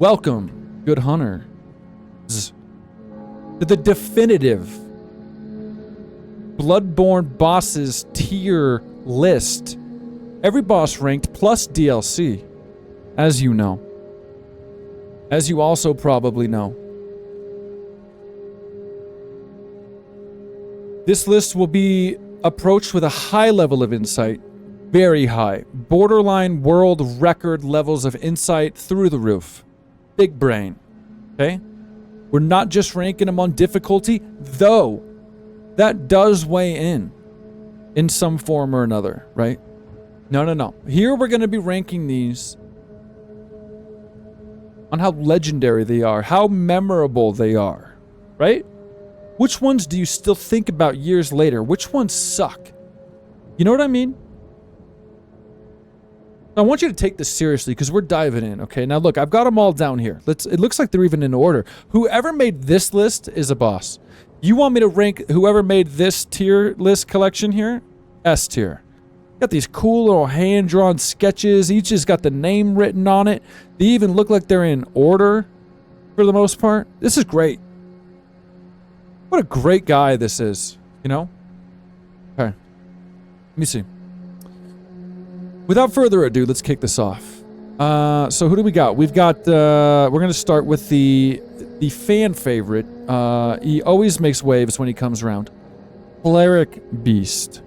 Welcome, good hunter, to the definitive Bloodborne bosses tier list. Every boss ranked plus DLC, as you know. As you also probably know. This list will be approached with a high level of insight. Very high. Borderline world record levels of insight through the roof. Big brain. Okay? We're not just ranking them on difficulty, though that does weigh in some form or another, right? No. Here we're going to be ranking these on how legendary they are, how memorable they are, right? Which ones do you still think about years later? Which ones suck? You know what I mean? I want you to take this seriously because we're diving in, okay? Now look, I've got them all down here. It looks like they're even in order. Whoever made this list is a boss. You want me to rank whoever made this tier list collection here? S tier. Got these cool little hand-drawn sketches. Each has got the name written on it. They even look like they're in order for the most part. This is great. What a great guy this is, you know? Okay. Let me see. Without further ado, let's kick this off. So who do we got? We've got, we're going to start with the fan favorite. He always makes waves when he comes around. Cleric Beast.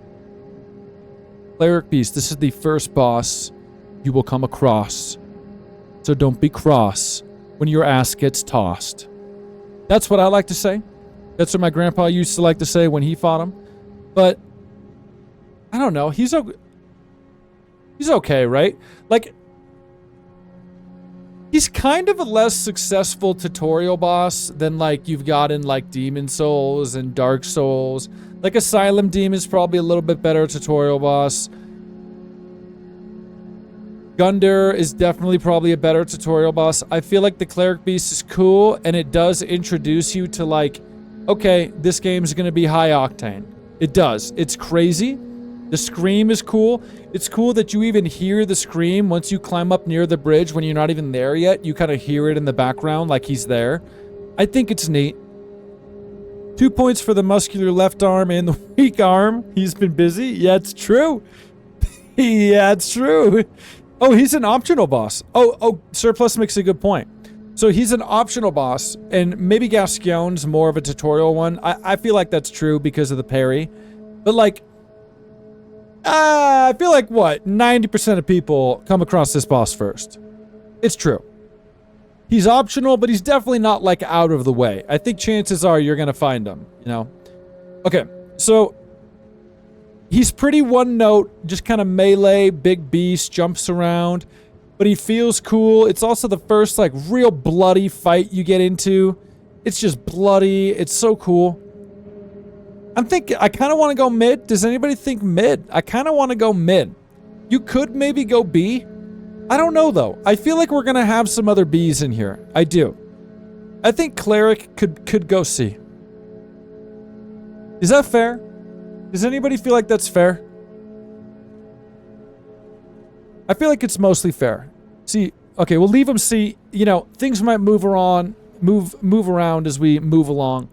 Cleric Beast. This is the first boss you will come across. So don't be cross when your ass gets tossed. That's what I like to say. That's what my grandpa used to like to say when he fought him. But, I don't know. He's okay, right? Like, he's kind of a less successful tutorial boss than, like, you've got in, like, Demon Souls and Dark Souls. Like, Asylum Demon's probably a little bit better tutorial boss. Gundyr is definitely probably a better tutorial boss. I feel like the Cleric Beast is cool, and it does introduce you to, like, okay, this game's gonna be high octane. It does. It's crazy. The scream is cool. It's cool that you even hear the scream once you climb up near the bridge when you're not even there yet. You kind of hear it in the background like he's there. I think it's neat. 2 points for the muscular left arm and the weak arm. He's been busy. Yeah, it's true. Yeah, it's true. Oh, he's an optional boss. Oh, Surplus makes a good point. So he's an optional boss, and maybe Gaskion's more of a tutorial one. I feel like that's true because of the parry. But, like, I feel like, what, 90% of people come across this boss first. It's true. He's optional, but he's definitely not, like, out of the way. I think chances are you're going to find him, you know? Okay, so he's pretty one-note, just kind of melee, big beast, jumps around, but he feels cool. It's also the first, like, real bloody fight you get into. It's just bloody. It's so cool. I kind of want to go mid. Does anybody think mid? I kind of want to go mid. You could maybe go B. I don't know, though. I feel like we're going to have some other Bs in here. I do. I think Cleric could go C. Is that fair? Does anybody feel like that's fair? I feel like it's mostly fair. See, okay, we'll leave him C. You know, things might move around as we move along.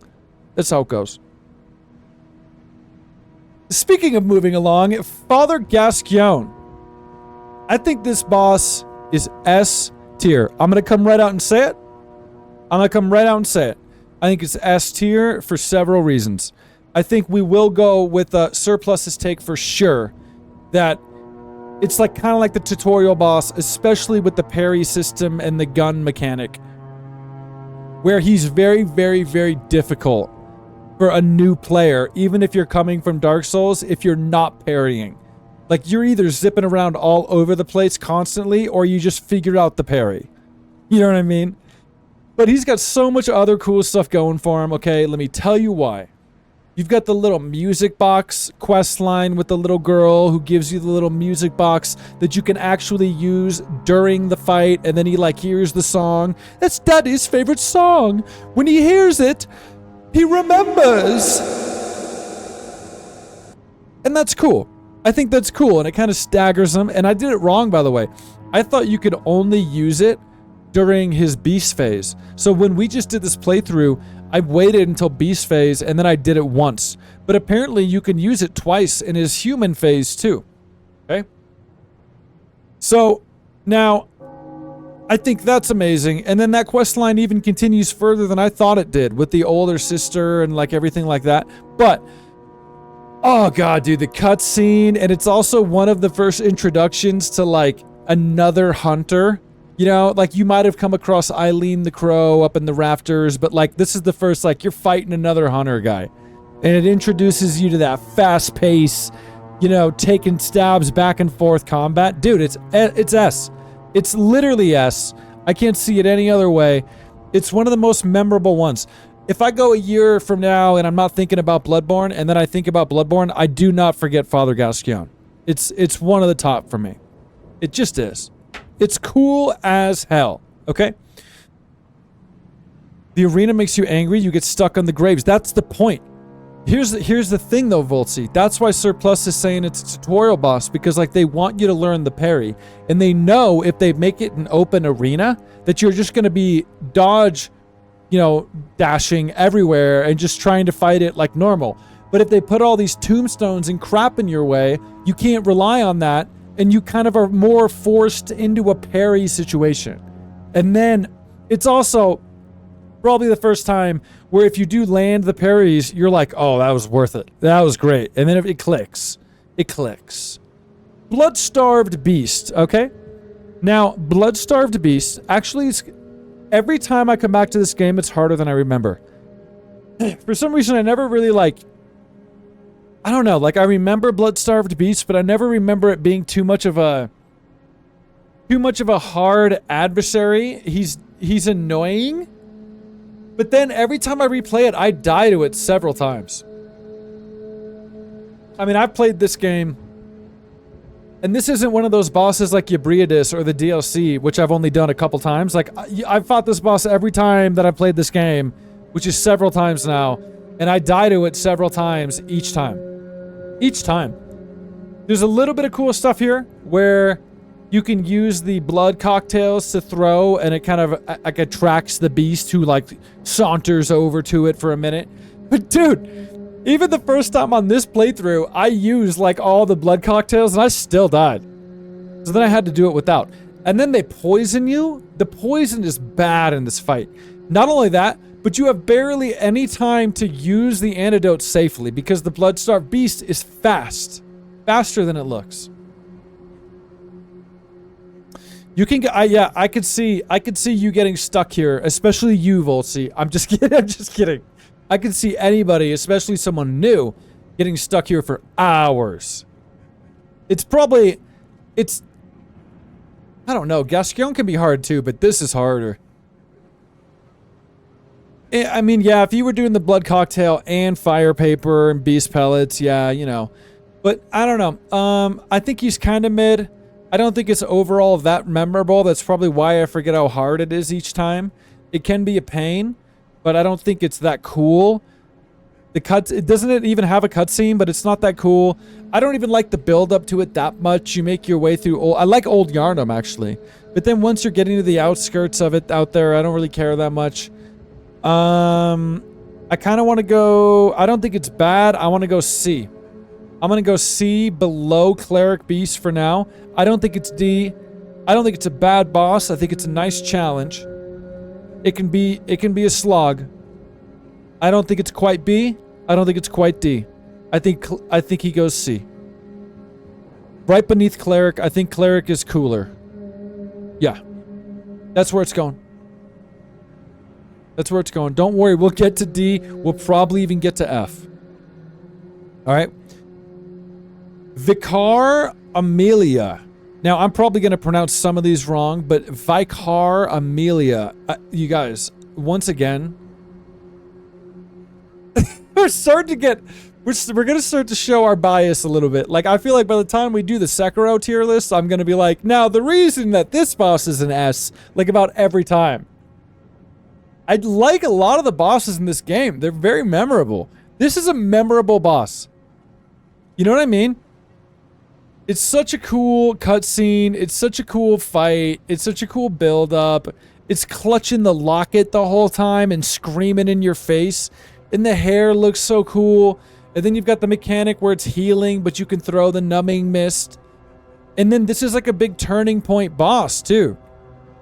That's how it goes. Speaking of moving along, Father Gaskion. I think this boss is S tier. I'm going to come right out and say it. I think it's S tier for several reasons. I think we will go with Surplus's take for sure that it's like kind of like the tutorial boss, especially with the parry system and the gun mechanic, where he's very, very, very difficult for a new player, even if you're coming from Dark Souls, if you're not parrying. Like, you're either zipping around all over the place constantly, or you just figure out the parry. You know what I mean? But he's got so much other cool stuff going for him, okay? Let me tell you why. You've got the little music box quest line with the little girl who gives you the little music box that you can actually use during the fight, and then he, like, hears the song. That's Daddy's favorite song. When he hears it, he remembers. And that's cool. I think that's cool, and it kind of staggers him. And I did it wrong, by the way. I thought you could only use it during his beast phase. So when we just did this playthrough, I waited until beast phase and then I did it once. But apparently you can use it twice in his human phase too. Okay? So now I think that's amazing. And then that quest line even continues further than I thought it did with the older sister and like everything like that. But oh god, dude, the cutscene, and it's also one of the first introductions to like another hunter. You know, like you might have come across Eileen the Crow up in the rafters, but like this is the first, like you're fighting another hunter guy. And it introduces you to that fast pace, you know, taking stabs back and forth combat. Dude, it's S. It's literally S. I can't see it any other way. It's one of the most memorable ones. If I go a year from now and I'm not thinking about Bloodborne and then I think about Bloodborne, I do not forget Father Gaskion. It's one of the top for me. It just is. It's cool as hell, okay? The arena makes you angry, you get stuck on the graves. That's the point. Here's the thing though, Voltzy. That's why Surplus is saying it's a tutorial boss, because like they want you to learn the parry. And they know if they make it an open arena, that you're just gonna be dodge, you know, dashing everywhere and just trying to fight it like normal. But if they put all these tombstones and crap in your way, you can't rely on that. And you kind of are more forced into a parry situation. And then it's also probably the first time where if you do land the parries, you're like, oh, that was worth it. That was great. And then if it clicks. It clicks. Bloodstarved Beast, okay? Now, Bloodstarved Beast, actually, every time I come back to this game, it's harder than I remember. For some reason, I never really like... I don't know, like I remember Bloodstarved Beast, but I never remember it being too much of a hard adversary. He's annoying. But then every time I replay it, I die to it several times. I mean, I've played this game, and this isn't one of those bosses like Bria Tess or the DLC, which I've only done a couple times. Like, I've fought this boss every time that I've played this game, which is several times now, and I die to it several times each time. Each time. There's a little bit of cool stuff here where you can use the blood cocktails to throw, and it kind of like attracts the beast who like saunters over to it for a minute. But dude, even the first time on this playthrough, I used like all the blood cocktails and I still died. So then I had to do it without. And then they poison you. The poison is bad in this fight. Not only that, but you have barely any time to use the antidote safely because the Bloodstarved Beast is fast. Faster than it looks. You can get, yeah, I could see you getting stuck here, especially you, Voltzy. I'm just kidding, I'm just kidding. I could see anybody, especially someone new, getting stuck here for hours. It's probably, I don't know, Gaskion can be hard too, but this is harder. I mean, yeah, if you were doing the blood cocktail and fire paper and beast pellets, yeah, you know. But I don't know. I think he's kind of mid. I don't think it's overall that memorable. That's probably why I forget how hard it is each time. It can be a pain, but I don't think it's that cool. It doesn't even have a cutscene, but it's not that cool. I don't even like the build up to it that much. You make your way through I like old Yharnam actually. But then once you're getting to the outskirts of it out there, I don't really care that much. I kind of want to go... I don't think it's bad. I want to go C. I'm going to go C below Cleric Beast for now. I don't think it's D. I don't think it's a bad boss. I think it's a nice challenge. It can be a slog. I don't think it's quite B. I don't think it's quite D. I think he goes C. Right beneath Cleric. I think Cleric is cooler. Yeah. That's where it's going. That's where it's going. Don't worry, we'll get to D. We'll probably even get to F. Alright. Vicar Amelia. Now, I'm probably going to pronounce some of these wrong, but Vicar Amelia. You guys, once again, we're going to start to show our bias a little bit. Like, I feel like by the time we do the Sekiro tier list, I'm going to be like, now, the reason that this boss is an S, like about every time. I like a lot of the bosses in this game. They're very memorable. This is a memorable boss. You know what I mean? It's such a cool cutscene. It's such a cool fight. It's such a cool build-up. It's clutching the locket the whole time and screaming in your face. And the hair looks so cool. And then you've got the mechanic where it's healing, but you can throw the numbing mist. And then this is like a big turning point boss too.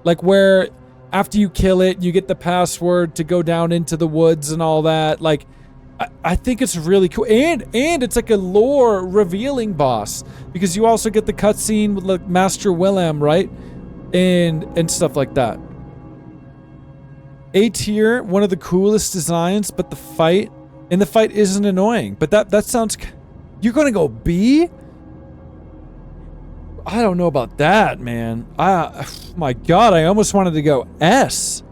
Like where after you kill it, you get the password to go down into the woods and all that. Like, I think it's really cool. And it's like a lore revealing boss. Because you also get the cutscene with like Master Willem, right? And stuff like that. A tier, one of the coolest designs, but the fight isn't annoying. But that sounds... You're gonna go B? I don't know about that, man. My God, I almost wanted to go S.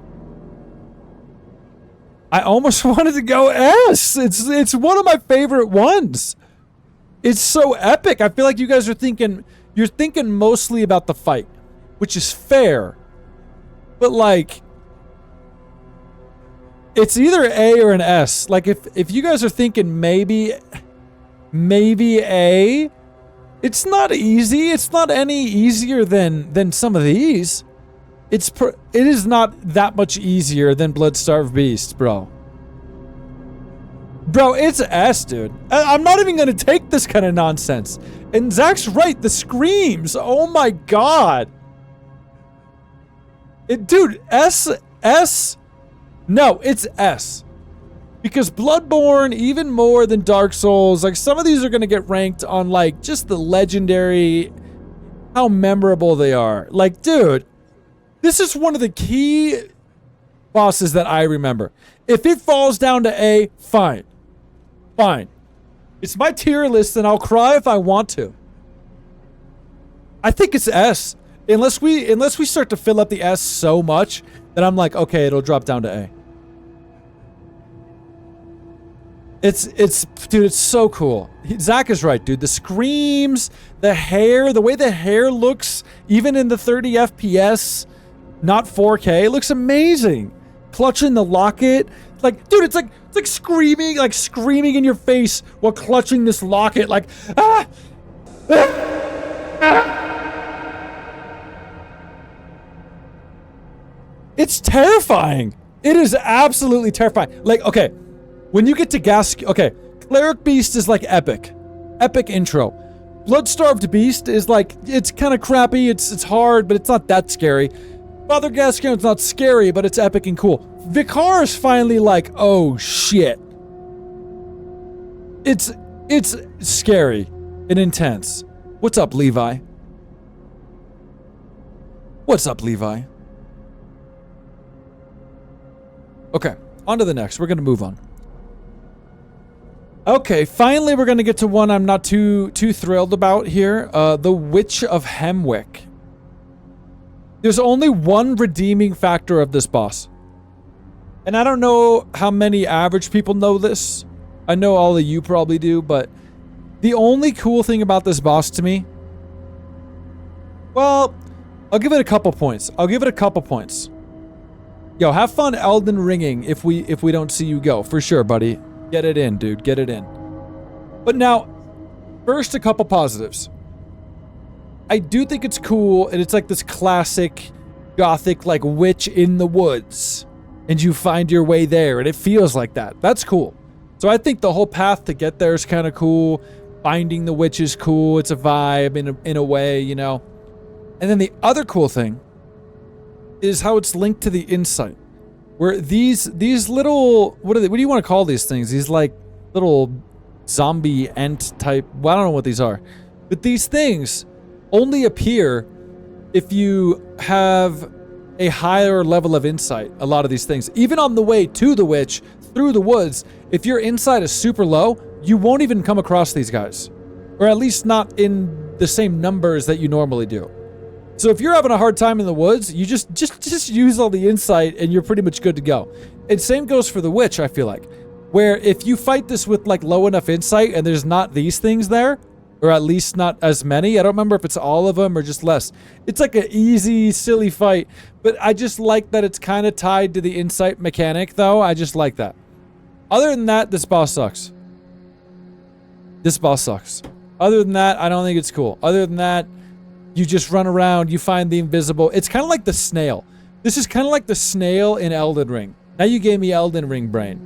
I almost wanted to go S. It's one of my favorite ones. It's so epic. I feel like you guys are thinking... You're thinking mostly about the fight, which is fair. But like... It's either A or an S. Like, if you guys are thinking maybe A, it's not easy. It's not any easier than some of these. It is not that much easier than Bloodstarved Beast, bro. Bro, it's S, dude. I'm not even gonna take this kind of nonsense. And Zach's right, the screams. Oh my God. Dude, S. No, it's S. Because Bloodborne, even more than Dark Souls, like some of these are going to get ranked on like just the legendary, how memorable they are. Like, dude, this is one of the key bosses that I remember. If it falls down to A, fine. Fine. It's my tier list and I'll cry if I want to. I think it's S. Unless we start to fill up the S so much that I'm like, okay, it'll drop down to A. Dude, it's so cool. Zach is right, dude. The screams, the hair, the way the hair looks, even in the 30 FPS, not 4K, it looks amazing. Clutching the locket, like, dude, it's like screaming in your face while clutching this locket, like, ah, It's terrifying. It is absolutely terrifying. Like, okay. When you get to Gaskion... Okay. Cleric Beast is like epic. Epic intro. Bloodstarved Beast is like... It's kind of crappy. It's hard, but it's not that scary. Father Gaskion's not scary, but it's epic and cool. Vicar is finally like, oh shit. It's scary and intense. What's up, Levi? What's up, Levi? Okay, on to the next. We're going to move on. Okay, finally we're going to get to one I'm not too thrilled about here. The Witch of Hemwick. There's only one redeeming factor of this boss. And I don't know how many average people know this. I know all of you probably do, but the only cool thing about this boss to me... Well, I'll give it a couple points. Yo, have fun Elden Ringing if we don't see you go. For sure, buddy. Get it in, dude. Get it in. But now, first a couple positives. I do think it's cool, and it's like this classic gothic, like, witch in the woods. And you find your way there, and it feels like that. That's cool. So I think the whole path to get there is kind of cool. Finding the witch is cool. It's a vibe in a way, you know. And then the other cool thing is how it's linked to the insight. Where these little, what do you want to call these things? These like little zombie ant type, well, I don't know what these are. But these things only appear if you have a higher level of insight, a lot of these things. Even on the way to the witch, through the woods, if your insight is super low, you won't even come across these guys. Or at least not in the same numbers that you normally do. So if you're having a hard time in the woods, you just use all the insight and you're pretty much good to go. And same goes for the witch, I feel like. Where if you fight this with like low enough insight and there's not these things there, or at least not as many, I don't remember if it's all of them or just less. It's like an easy, silly fight. But I just like that it's kind of tied to the insight mechanic though. I just like that. Other than that, this boss sucks. This boss sucks. Other than that, I don't think it's cool. Other than that, you just run around, you find the invisible. It's kind of like the snail. This is kind of like the snail in Elden Ring. Now you gave me Elden Ring brain.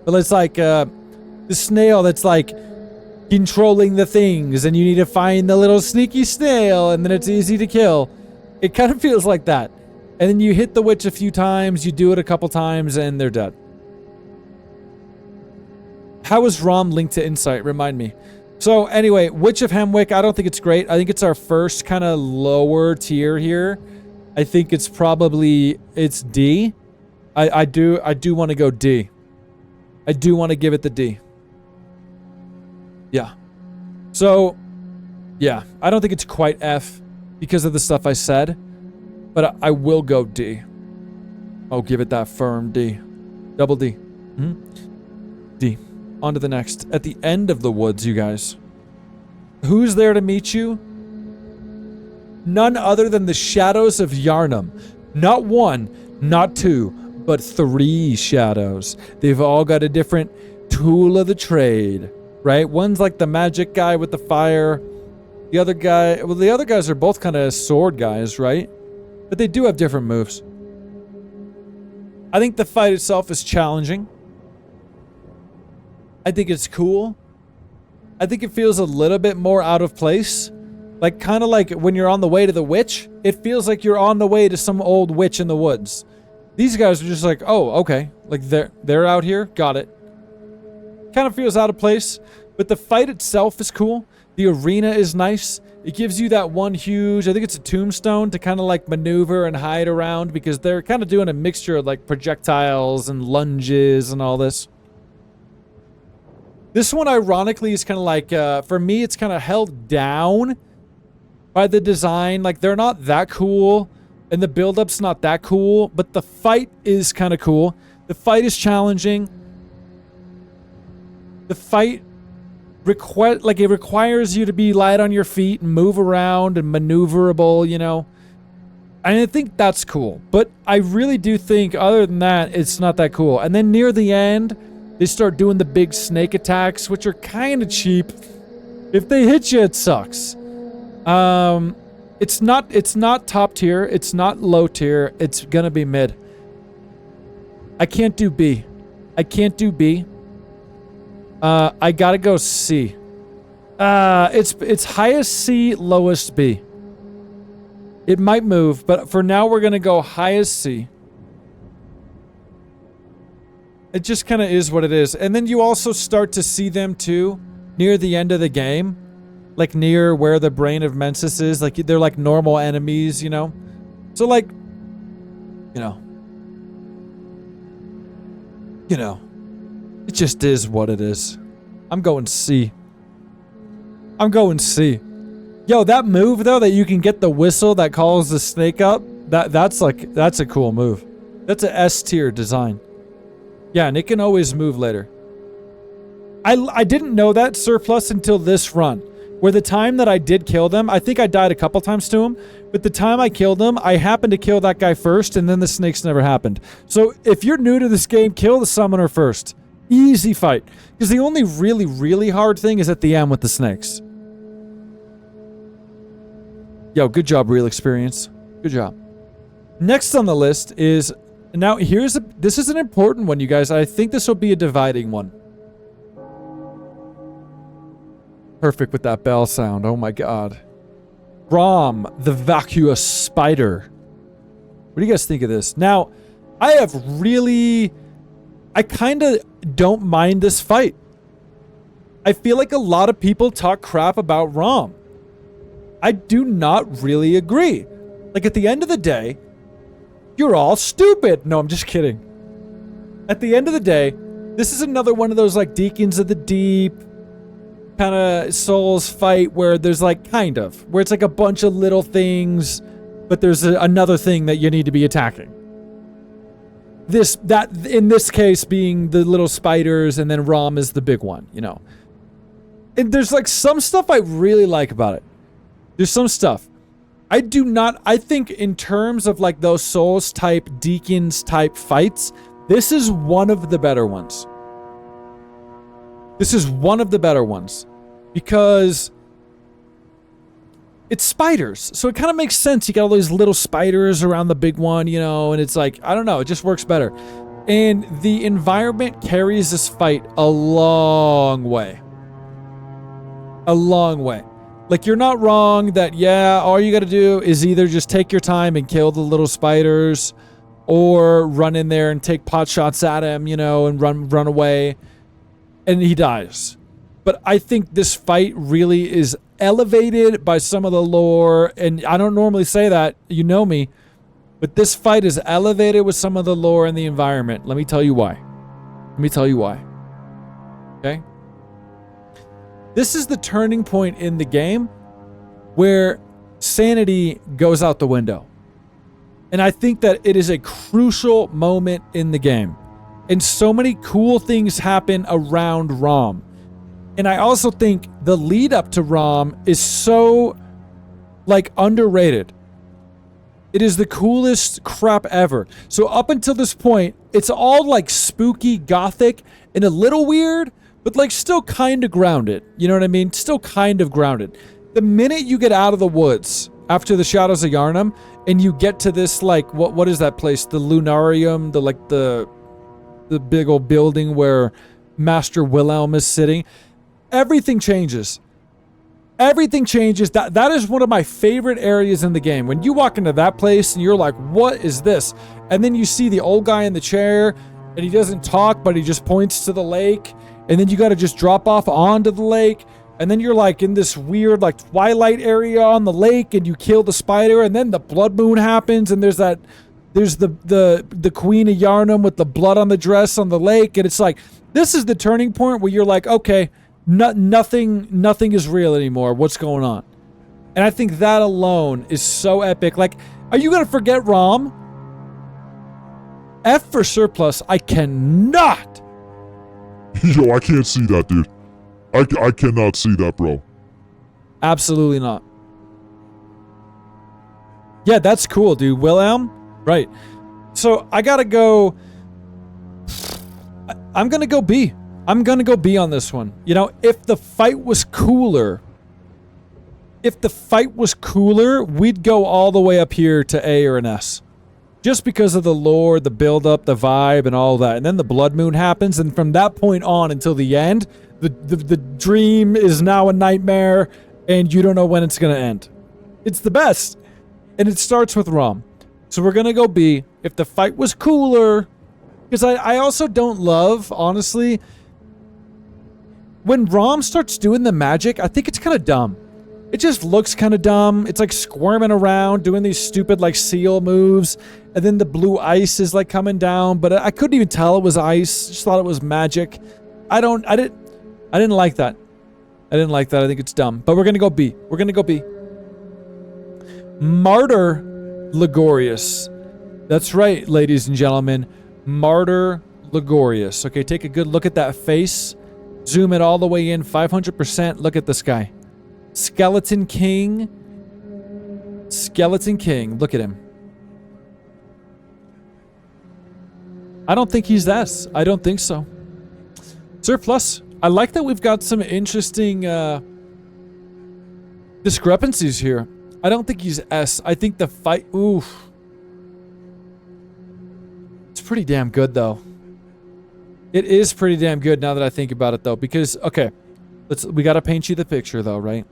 But it's like the snail that's like controlling the things, and you need to find the little sneaky snail, and then it's easy to kill. It kind of feels like that. And then you hit the witch a few times, you do it a couple times, and they're dead. How is ROM linked to Insight? Remind me. So anyway, Witch of Hemwick, I don't think it's great. I think it's our first kind of lower tier here. I think it's probably, it's D. I do want to go D. I do want to give it the D. Yeah. So, yeah, I don't think it's quite F because of the stuff I said, but I will go D. I'll give it that firm D. Double D. D. On to the next. At the end of the woods, you guys. Who's there to meet you? None other than the Shadows of Yharnam. Not one, not two, but 3 shadows. They've all got a different tool of the trade. Right? One's like the magic guy with the fire. The other guy... Well, the other guys are both kind of sword guys, right? But they do have different moves. I think the fight itself is challenging. I think it's cool. I think it feels a little bit more out of place. Like, kind of like when you're on the way to the witch. It feels like you're on the way to some old witch in the woods. These guys are just like, oh, okay. Like, they're out here. Got it. Kind of feels out of place, but the fight itself is cool. The arena is nice. It gives you that one huge, I think it's a tombstone to kind of like maneuver and hide around, because they're kind of doing a mixture of like projectiles and lunges and all this. This one, ironically, is kind of like, for me, it's kind of held down by the design. Like, they're not that cool, and the build-up's not that cool, but the fight is kind of cool. The fight is challenging. The fight it requires you to be light on your feet and move around and maneuverable, you know. And I think that's cool. But I really do think, other than that, it's not that cool. And then near the end, they start doing the big snake attacks, which are kind of cheap. If they hit you, it sucks. It's not top tier. It's not low tier. It's gonna be mid. I can't do B. I can't do B. I gotta go C. It's highest C, lowest B. It might move, but for now we're gonna go highest C. It just kind of is what it is. And then you also start to see them too near the end of the game. Like near where the Brain of Mensis is. Like they're like normal enemies, you know? So like, you know. It just is what it is. I'm going C. I'm going C. Yo, that move though, that you can get the whistle that calls the snake up, that's a cool move. That's a S tier design. Yeah, and it can always move later. I didn't know that surplus until this run. Where the time that I did kill them, I think I died a couple times to him, but the time I killed him, I happened to kill that guy first, and then the snakes never happened. So if you're new to this game, kill the summoner first. Easy fight. Because the only really, really hard thing is at the end with the snakes. Yo, good job, Real Experience. Good job. Next on the list is... Now, this is an important one, you guys. I think this will be a dividing one. Perfect with that bell sound. Oh my god. Rom, the Vacuous Spider. What do you guys think of this? Now, I kind of don't mind this fight. I feel like a lot of people talk crap about Rom. I do not really agree. Like, at the end of the day, you're all stupid. No, I'm just kidding. At the end of the day, this is another one of those, like, Deacons of the Deep kind of Souls fight where there's, like, where it's, like, a bunch of little things, but there's another thing that you need to be attacking. In this case, being the little spiders, and then Rom is the big one, you know. And there's, like, some stuff I really like about it. There's some stuff. I think in terms of like those Souls type, Deacons type fights, this is one of the better ones. This is one of the better ones. Because it's spiders. So it kind of makes sense. You got all these little spiders around the big one, you know, and it's like, I don't know, it just works better. And the environment carries this fight a long way. A long way. Like, you're not wrong that, yeah, all you got to do is either just take your time and kill the little spiders, or run in there and take pot shots at him, you know, and run away, and he dies. But I think this fight really is elevated by some of the lore, and I don't normally say that, you know me, but this fight is elevated with some of the lore and the environment. Let me tell you why. Let me tell you why. Okay? This is the turning point in the game where sanity goes out the window. And I think that it is a crucial moment in the game. And so many cool things happen around Rom. And I also think the lead up to Rom is so, like, underrated. It is the coolest crap ever. So up until this point, it's all like spooky, gothic, and a little weird, but like still kind of grounded. You know what I mean? Still kind of grounded. The minute you get out of the woods after the Shadows of Yharnam, and you get to this, like, what is that place? The Lunarium, the big old building where Master Wilhelm is sitting. Everything changes. Everything changes. That is one of my favorite areas in the game. When you walk into that place and you're like, what is this? And then you see the old guy in the chair, and he doesn't talk, but he just points to the lake. And then you got to just drop off onto the lake. And then you're like in this weird like twilight area on the lake, and you kill the spider, and then the blood moon happens, and there's the Queen of Yharnam with the blood on the dress on the lake, and it's like, this is the turning point where you're like, okay, nothing is real anymore. What's going on? And I think that alone is so epic. Like, are you gonna forget Rom? F for surplus. I cannot. Yo, I can't see that, dude. I cannot see that, bro. Absolutely not. Yeah, that's cool, dude. Wilhelm? Right. So I gotta go. I'm gonna go B. I'm gonna go B on this one. You know, if the fight was cooler, we'd go all the way up here to A or an S. Just because of the lore, the build-up, the vibe, and all that. And then the blood moon happens, and from that point on until the end, the dream is now a nightmare, and you don't know when it's going to end. It's the best. And it starts with Rom. So we're going to go B. If the fight was cooler, because I also don't love, honestly, when Rom starts doing the magic, I think it's kind of dumb. It just looks kind of dumb. It's like squirming around, doing these stupid like seal moves, and then the blue ice is like coming down, but I couldn't even tell it was ice. Just thought it was magic. I didn't like that. I didn't like that. I think it's dumb. But we're gonna go B. We're gonna go B. Martyr Logorius. That's right, ladies and gentlemen. Martyr Logorius. Okay, take a good look at that face. Zoom it all the way in, 500%. Look at this guy. Skeleton King. Skeleton King. Look at him. I don't think he's S. I don't think so. Surplus. I like that we've got some interesting discrepancies here. I don't think he's S. I think the fight... Oof. It's pretty damn good, though. It is pretty damn good now that I think about it, though. Because, okay. We gotta paint you the picture, though, right?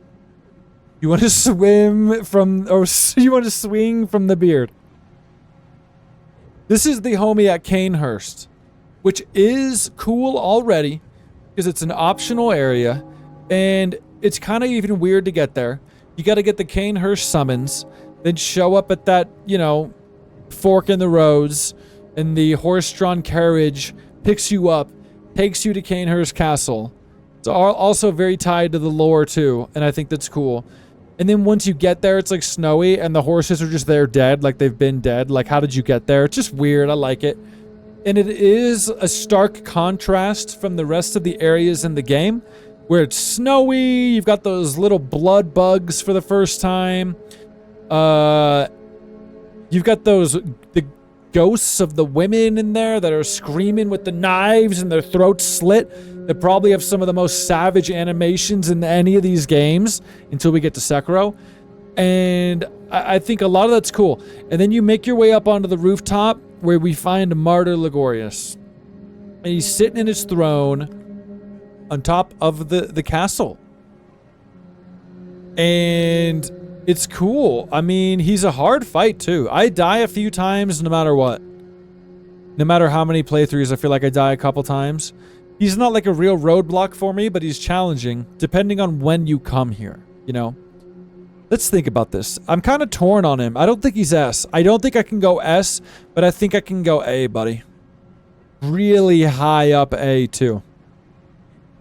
You want to swim from... Or you want to swing from the beard. This is the homie at Canehurst, which is cool already because it's an optional area, and it's kind of even weird to get there. You got to get the Canehurst summons, then show up at that, you know, fork in the roads, and the horse-drawn carriage picks you up, takes you to Canehurst Castle. It's also very tied to the lore, too, and I think that's cool. And then once you get there, it's like snowy, and the horses are just there dead, like they've been dead. Like, how did you get there? It's just weird. I like it. And it is a stark contrast from the rest of the areas in the game, where it's snowy. You've got those little blood bugs for the first time. You've got the ghosts of the women in there that are screaming with the knives and their throats slit. They probably have some of the most savage animations in any of these games until we get to Sekiro. And I think a lot of that's cool. And then you make your way up onto the rooftop where we find Martyr Logorius. And he's sitting in his throne on top of the castle. And it's cool. I mean, he's a hard fight too. I die a few times no matter what. No matter how many playthroughs, I feel like I die a couple times. He's not like a real roadblock for me, but he's challenging depending on when you come here, you know? Let's think about this. I'm kind of torn on him. I don't think he's S. I don't think I can go S, but I think I can go A, buddy. Really high up A, too.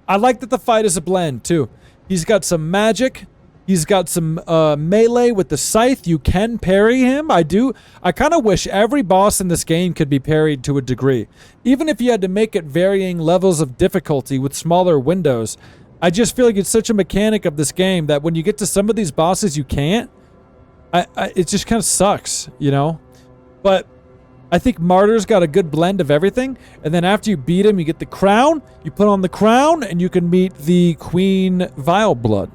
I like that the fight is a blend, too. He's got some magic. He's got some melee with the scythe. You can parry him. I do. I kind of wish every boss in this game could be parried to a degree. Even if you had to make it varying levels of difficulty with smaller windows. I just feel like it's such a mechanic of this game that when you get to some of these bosses, you can't. It just kind of sucks, you know? But I think Martyr's got a good blend of everything. And then after you beat him, you get the crown. You put on the crown, and you can meet the Queen Vileblood,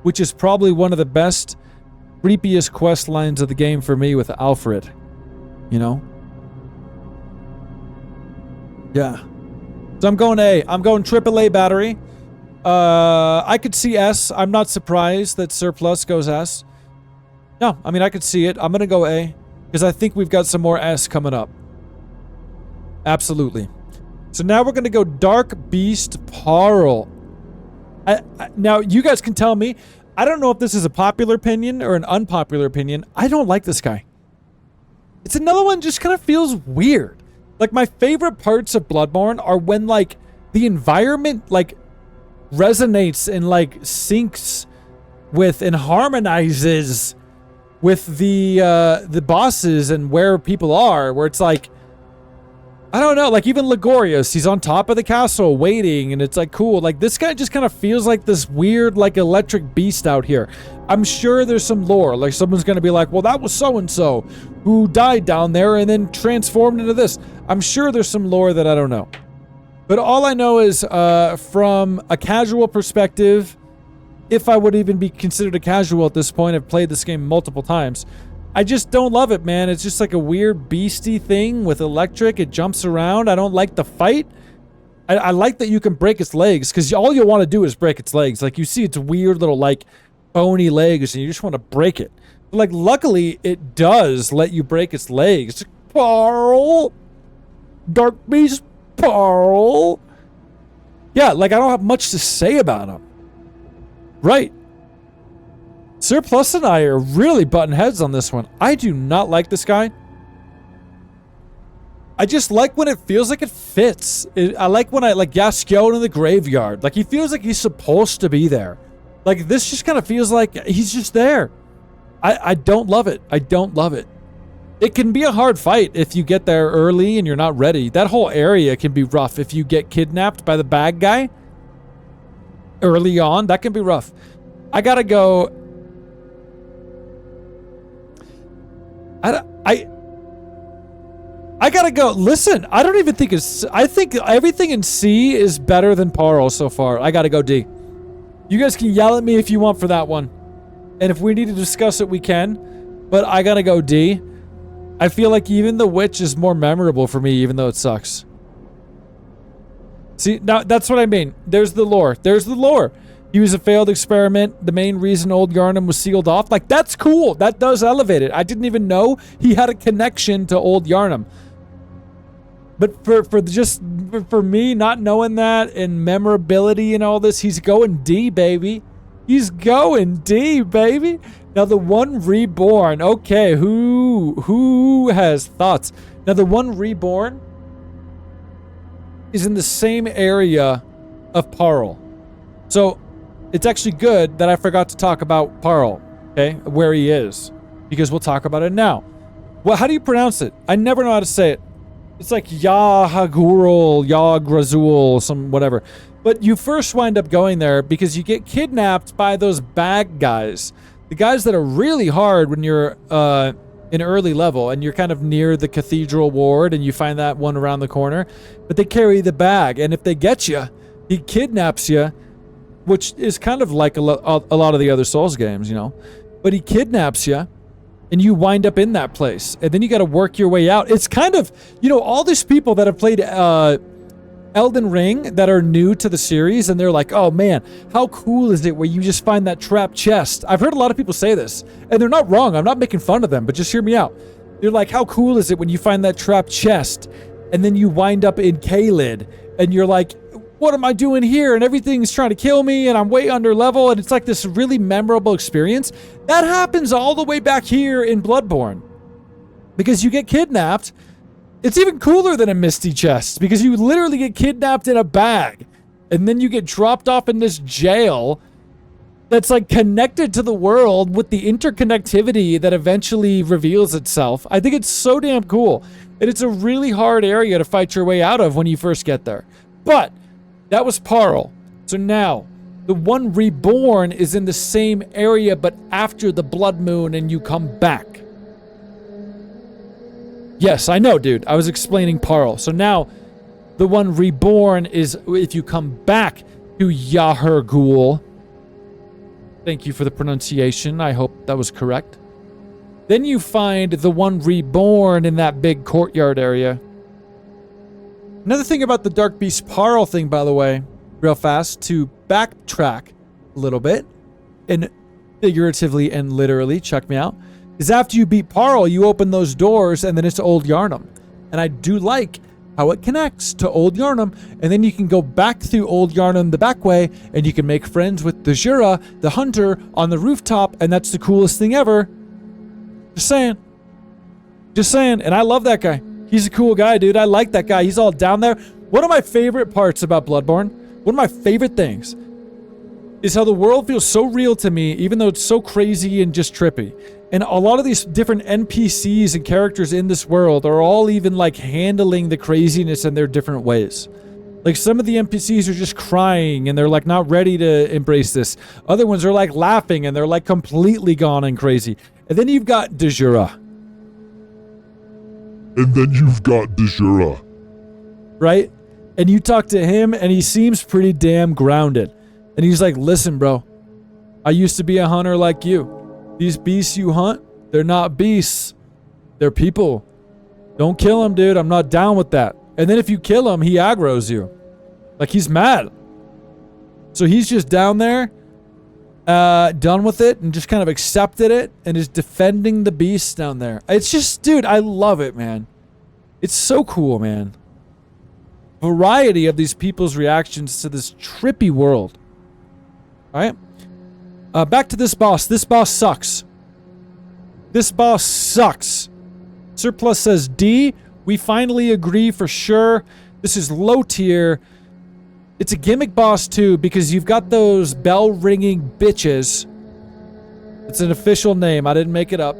which is probably one of the best, creepiest quest lines of the game for me with Alfred. You know? Yeah. So I'm going A. I'm going AAA battery. I could see S. I'm not surprised that Surplus goes S. No, I mean, I could see it. I'm going to go A because I think we've got some more S coming up. Absolutely. So now we're going to go Dark Beast Parl. Now, you guys can tell me. I don't know if this is a popular opinion or an unpopular opinion. I don't like this guy. It's another one just kind of feels weird. Like, my favorite parts of Bloodborne are when, like, the environment, like, resonates and like syncs with and harmonizes with the bosses and where people are, where it's like, I don't know, like even Logorius, he's on top of the castle waiting and it's like cool. Like this guy just kind of feels like this weird like electric beast out here. I'm sure there's some lore, like someone's gonna be like, well, that was so-and-so who died down there and then transformed into this. I'm sure there's some lore that I don't know. But all I know is from a casual perspective, if I would even be considered a casual at this point, I've played this game multiple times. I just don't love it, man. It's just like a weird beastie thing with electric. It jumps around. I don't like the fight. I like that you can break its legs because all you want to do is break its legs. Like you see its weird little like bony legs and you just want to break it. But like luckily it does let you break its legs. Parl! Dark Beast Parl. Yeah, like I don't have much to say about him. Right. Surplus and I are really butting heads on this one. I do not like this guy. I just like when it feels like it fits. I like when I like Gaskion in the graveyard. Like he feels like he's supposed to be there. Like this just kind of feels like he's just there. I don't love it. I don't love it. It can be a hard fight if you get there early and you're not ready. That whole area can be rough if you get kidnapped by the bad guy early on. That can be rough. I gotta go. I gotta go. Listen, I don't even think it's. I think everything in C is better than Parl so far. I gotta go D. You guys can yell at me if you want for that one, and if we need to discuss it, we can. But I gotta go D. I feel like even the witch is more memorable for me, even though it sucks. See, now that's what I mean. There's the lore. There's the lore. He was a failed experiment. The main reason Old Yharnam was sealed off. Like, that's cool. That does elevate it. I didn't even know he had a connection to Old Yharnam. But for me, not knowing that and memorability and all this, he's going D, baby. He's going D, baby. Now, the One Reborn. Okay, who has thoughts? Now, the One Reborn is in the same area of Parl. So, it's actually good that I forgot to talk about Parl, okay, where he is, because we'll talk about it now. Well, how do you pronounce it? I never know how to say it. It's like Yahagurul, Yagrazul, some whatever. But you first wind up going there because you get kidnapped by those bad guys. The guys that are really hard when you're in early level and you're kind of near the cathedral ward and you find that one around the corner. But they carry the bag, and if they get you, he kidnaps you, which is kind of like a lot of the other Souls games, you know. but he kidnaps you, and you wind up in that place, and then you got to work your way out. It's kind of, you know, all these people that have played Elden Ring that are new to the series, and they're like, oh man, how cool is it where you just find that trapped chest? I've heard a lot of people say this, and they're not wrong. I'm not making fun of them, but just hear me out. They're like, how cool is it when you find that trapped chest, and then you wind up in Caelid, and you're like, what am I doing here? And everything's trying to kill me, and I'm way under level, and it's like this really memorable experience. That happens all the way back here in Bloodborne. Because you get kidnapped. It's even cooler than a Misty chest, because you literally get kidnapped in a bag, and then you get dropped off in this jail that's like connected to the world with the interconnectivity that eventually reveals itself. I think it's so damn cool. And it's a really hard area to fight your way out of when you first get there. But that was Parle. So now, the One Reborn is in the same area, but after the Blood Moon, and you come back. Yes, I know, dude. I was explaining Parle. So now, the One Reborn is if you come back to Yahar'gul. Thank you for the pronunciation. I hope that was correct. Then you find the One Reborn in that big courtyard area. Another thing about the Dark Beast Parle thing, by the way, real fast, to backtrack a little bit, and figuratively and literally, check me out, is after you beat Parle, you open those doors, and then it's Old Yharnam. And I do like how it connects to Old Yharnam, and then you can go back through Old Yharnam the back way, and you can make friends with the Jura, the hunter, on the rooftop, and that's the coolest thing ever. Just saying. Just saying. And I love that guy. He's a cool guy, dude. I like that guy. He's all down there. One of my favorite parts about Bloodborne, one of my favorite things, is how the world feels so real to me, even though it's so crazy and just trippy. And a lot of these different NPCs and characters in this world are all even like handling the craziness in their different ways. Like some of the NPCs are just crying and they're like not ready to embrace this. Other ones are like laughing and they're like completely gone and crazy. And then you've got De Jura. And then you've got De Jura. Right? And you talk to him and he seems pretty damn grounded. And he's like, listen, bro, I used to be a hunter like you. These beasts you hunt, they're not beasts. They're people. Don't kill them, dude. I'm not down with that. And then if you kill him, he aggroes you. Like he's mad. So he's just down there, done with it, and just kind of accepted it, and is defending the beasts down there. It's just, dude, I love it, man. It's so cool, man. Variety of these people's reactions to this trippy world. All right? Back to this boss. This boss sucks. This boss sucks. Surplus says D. We finally agree for sure. This is low tier. It's a gimmick boss too, because you've got those bell-ringing bitches. It's an official name. I didn't make it up.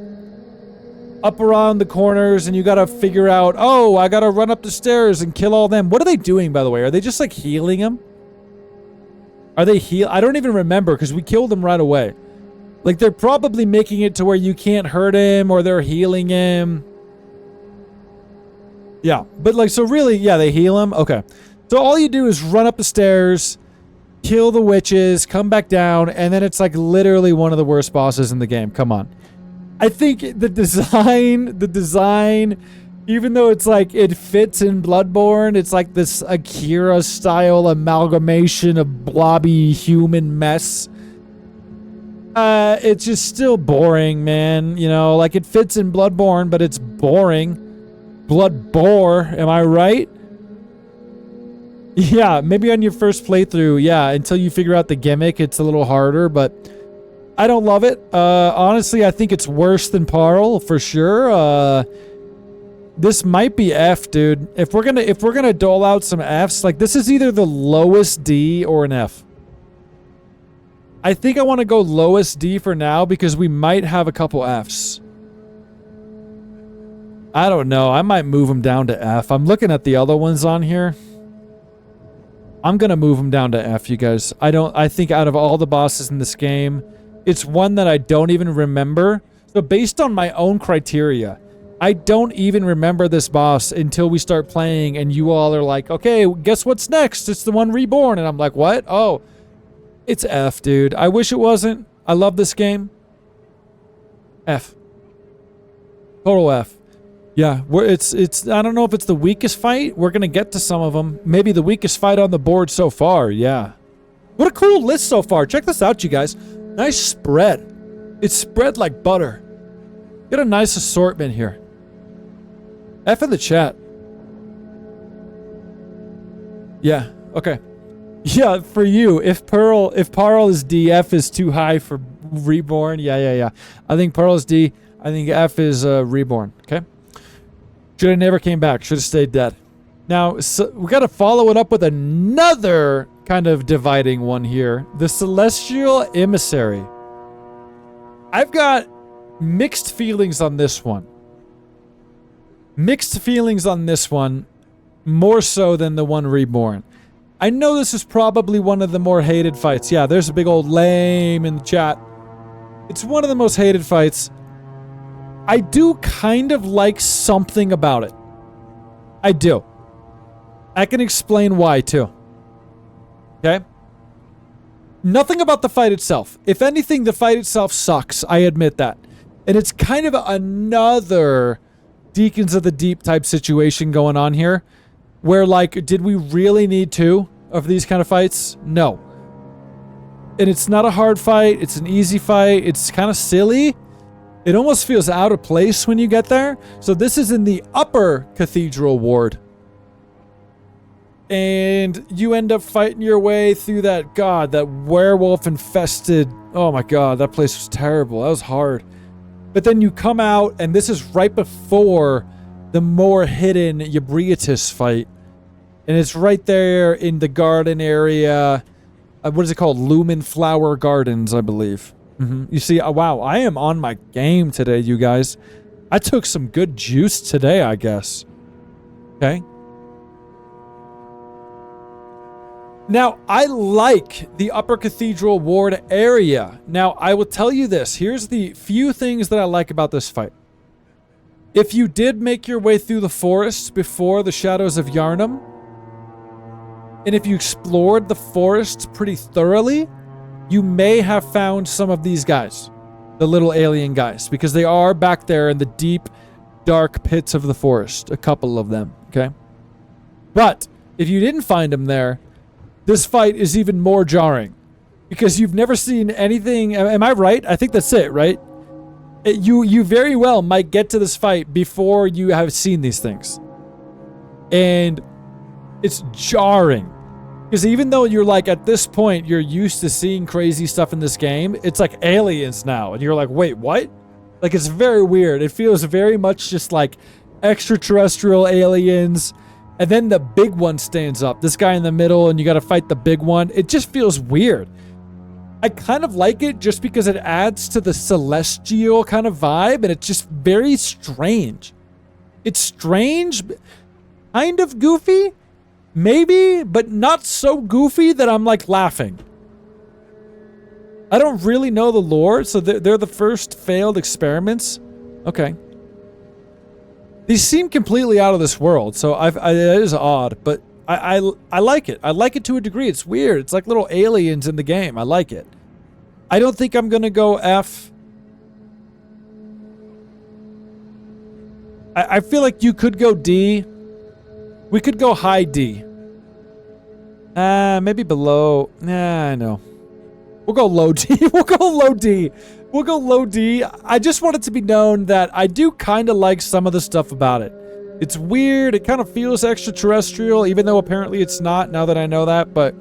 Up around the corners, and you gotta figure out, oh, I gotta run up the stairs and kill all them. What are they doing, by the way? Are they just like healing him? Are they heal? I don't even remember, because we killed him right away. Like, they're probably making it to where you can't hurt him, or they're healing him. Yeah, but like, so really, yeah, they heal him. Okay. So all you do is run up the stairs, kill the witches, come back down, and then it's like literally one of the worst bosses in the game. Come on. I think the design, even though it's like it fits in Bloodborne, it's like this Akira-style amalgamation of blobby human mess. It's just still boring, man. You know, like it fits in Bloodborne, but it's boring. Bloodbore, am I right? Yeah, maybe on your first playthrough, yeah, until you figure out the gimmick, it's a little harder, but I don't love it. Honestly, I think it's worse than Parle, for sure. This might be F, dude. If we're gonna dole out some Fs, like this is either the lowest D or an F. I think I want to go lowest D for now because we might have a couple Fs. I don't know. I might move them down to F. I'm looking at the other ones on here. I'm gonna move them down to F, you guys. I think out of all the bosses in this game, it's one that I don't even remember. So based on my own criteria, I don't even remember this boss until we start playing and you all are like, okay, guess what's next? It's the One Reborn. And I'm like, what? Oh, it's F, dude. I wish it wasn't. I love this game. F. Total F. Yeah, it's. I don't know if it's the weakest fight. We're gonna get to some of them. Maybe the weakest fight on the board so far. Yeah. What a cool list so far. Check this out, you guys. Nice spread. It's spread like butter. Get a nice assortment here. F in the chat. Yeah. Okay. Yeah, for you. If Pearl is D, F is too high for Reborn. Yeah. I think Pearl is D. I think F is Reborn. Okay. Should have never came back. Should have stayed dead. Now, so we got to follow it up with another kind of dividing one here. The Celestial Emissary. I've got mixed feelings on this one. Mixed feelings on this one, more so than the One Reborn. I know this is probably one of the more hated fights. Yeah, there's a big old lame in the chat. It's one of the most hated fights. I do kind of like something about it. I do. I can explain why, too. Okay? Nothing about the fight itself. If anything, the fight itself sucks. I admit that. And it's kind of another Deacons of the Deep type situation going on here. Where, like, did we really need two of these kind of fights? No. And it's not a hard fight. It's an easy fight. It's kind of silly. It almost feels out of place when you get there. So this is in the upper cathedral ward. And you end up fighting your way through that werewolf infested. Oh my god, that place was terrible. That was hard. But then you come out, and this is right before the more hidden Bria Tess fight. And it's right there in the garden area. What is it called? Lumen Flower Gardens, I believe. You see, wow, I am on my game today, you guys. I took some good juice today, I guess. Okay. Now, I like the Upper Cathedral Ward area. Now, I will tell you this. Here's the few things that I like about this fight. If you did make your way through the forest before the Shadows of Yharnam, and if you explored the forest pretty thoroughly, you may have found some of these guys, the little alien guys, because they are back there in the deep, dark pits of the forest. A couple of them, okay? But if you didn't find them there, this fight is even more jarring because you've never seen anything. Am I right? I think that's it, right? You very well might get to this fight before you have seen these things. And it's jarring. Because even though you're like, at this point, you're used to seeing crazy stuff in this game, it's like aliens now. And you're like, wait, what? Like, it's very weird. It feels very much just like extraterrestrial aliens. And then the big one stands up. This guy in the middle, and you got to fight the big one. It just feels weird. I kind of like it just because it adds to the celestial kind of vibe. And it's just very strange. It's strange, kind of goofy. Maybe, but not so goofy that I'm like laughing. I don't really know the lore, so they're the first failed experiments. Okay. These seem completely out of this world, so it is odd, but I like it. I like it to a degree. It's weird. It's like little aliens in the game. I like it. I don't think I'm gonna go F. I feel like you could go D. We could go high D. Maybe below. Nah, I know. We'll go low D. We'll go low D. We'll go low D. I just want it to be known that I do kind of like some of the stuff about it. It's weird. It kind of feels extraterrestrial, even though apparently it's not, now that I know that. But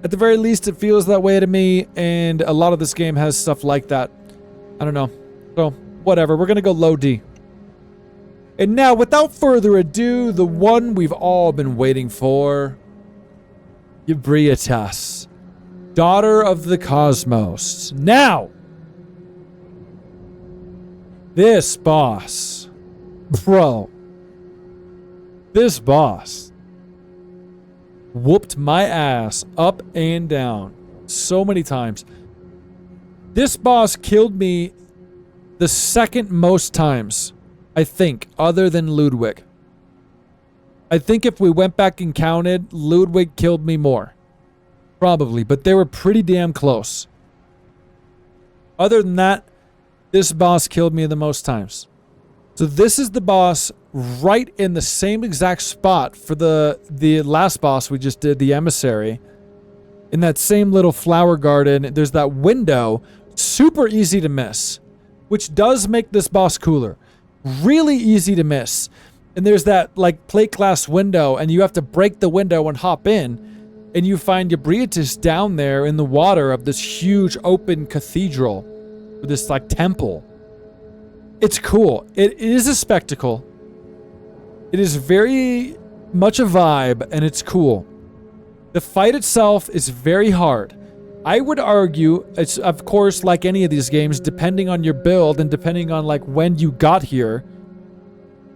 at the very least, it feels that way to me. And a lot of this game has stuff like that. I don't know. So, whatever. We're going to go low D. And now, without further ado, the one we've all been waiting for. Bria Tess, daughter of the cosmos. Now, this boss, bro, this boss whooped my ass up and down so many times. This boss killed me the second most times, I think, other than Ludwig. I think if we went back and counted, Ludwig killed me more. Probably, but they were pretty damn close. Other than that, this boss killed me the most times. So this is the boss right in the same exact spot for the last boss we just did, the emissary. In that same little flower garden, there's that window, super easy to miss, which does make this boss cooler. Really easy to miss. And there's that like plate glass window, and you have to break the window and hop in, and you find your Bria Tess down there in the water of this huge open cathedral, or this like temple. It's cool. It is a spectacle. It is very much a vibe, and it's cool. The fight itself is very hard. I would argue, it's of course like any of these games, depending on your build and depending on like when you got here,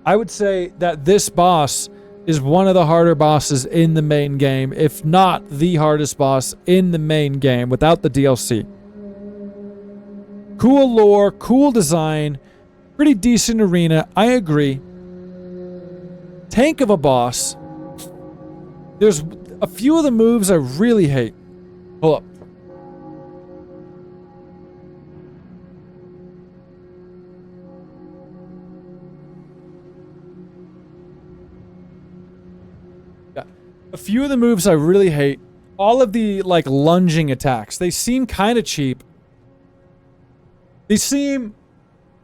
I would say that this boss is one of the harder bosses in the main game, if not the hardest boss in the main game without the DLC. Cool lore, cool design, pretty decent arena, I agree. Tank of a boss. There's a few of the moves I really hate. Hold up. Yeah. A few of the moves I really hate. All of the, like, lunging attacks. They seem kind of cheap. They seem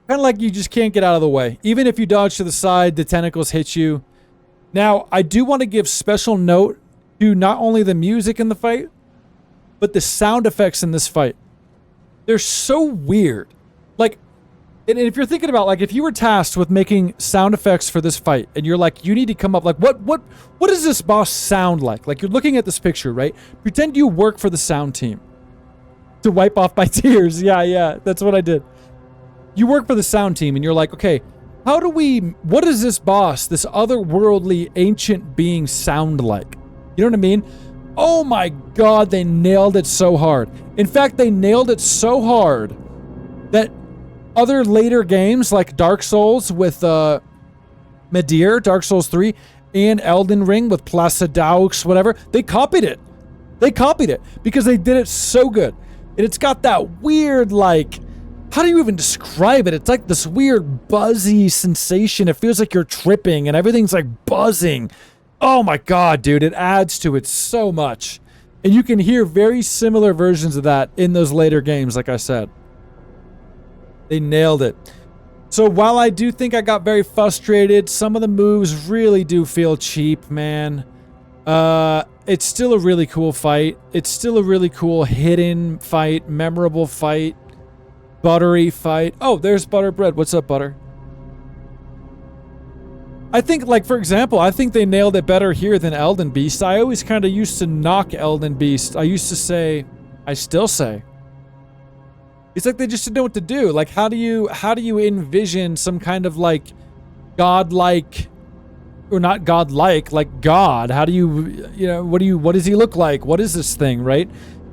kind of like you just can't get out of the way. Even if you dodge to the side, the tentacles hit you. Now, I do want to give special note to not only the music in the fight, but the sound effects in this fight. They're so weird. Like, and if you're thinking about, like, if you were tasked with making sound effects for this fight, and you're like, you need to come up, like, what does this boss sound like? Like, you're looking at this picture, right? Pretend you work for the sound team. To wipe off my tears. Yeah, that's what I did. You work for the sound team, and you're like, okay, what does this boss, this otherworldly ancient being sound like? You know what I mean? Oh my god, they nailed it so hard. In fact, they nailed it so hard that other later games like Dark Souls with Medir, Dark Souls 3, and Elden Ring with Placidaux, whatever, they copied it. They copied it because they did it so good. And it's got that weird, like, how do you even describe it? It's like this weird buzzy sensation. It feels like you're tripping and everything's like buzzing. Oh my god, dude, it adds to it so much. And you can hear very similar versions of that in those later games, like I said. They nailed it. So while I do think I got very frustrated, some of the moves really do feel cheap, man. It's still a really cool fight. It's still a really cool hidden fight, memorable fight, buttery fight. Oh, there's Butterbread. What's up, Butter? I think, like, for example, I think they nailed it better here than Elden Beast. I always kind of used to knock Elden Beast. I used to say, I still say, it's like they just didn't know what to do. Like, how do you envision some kind of, like, godlike, or not godlike, like God? How do you know, what does he look like? What is this thing, right?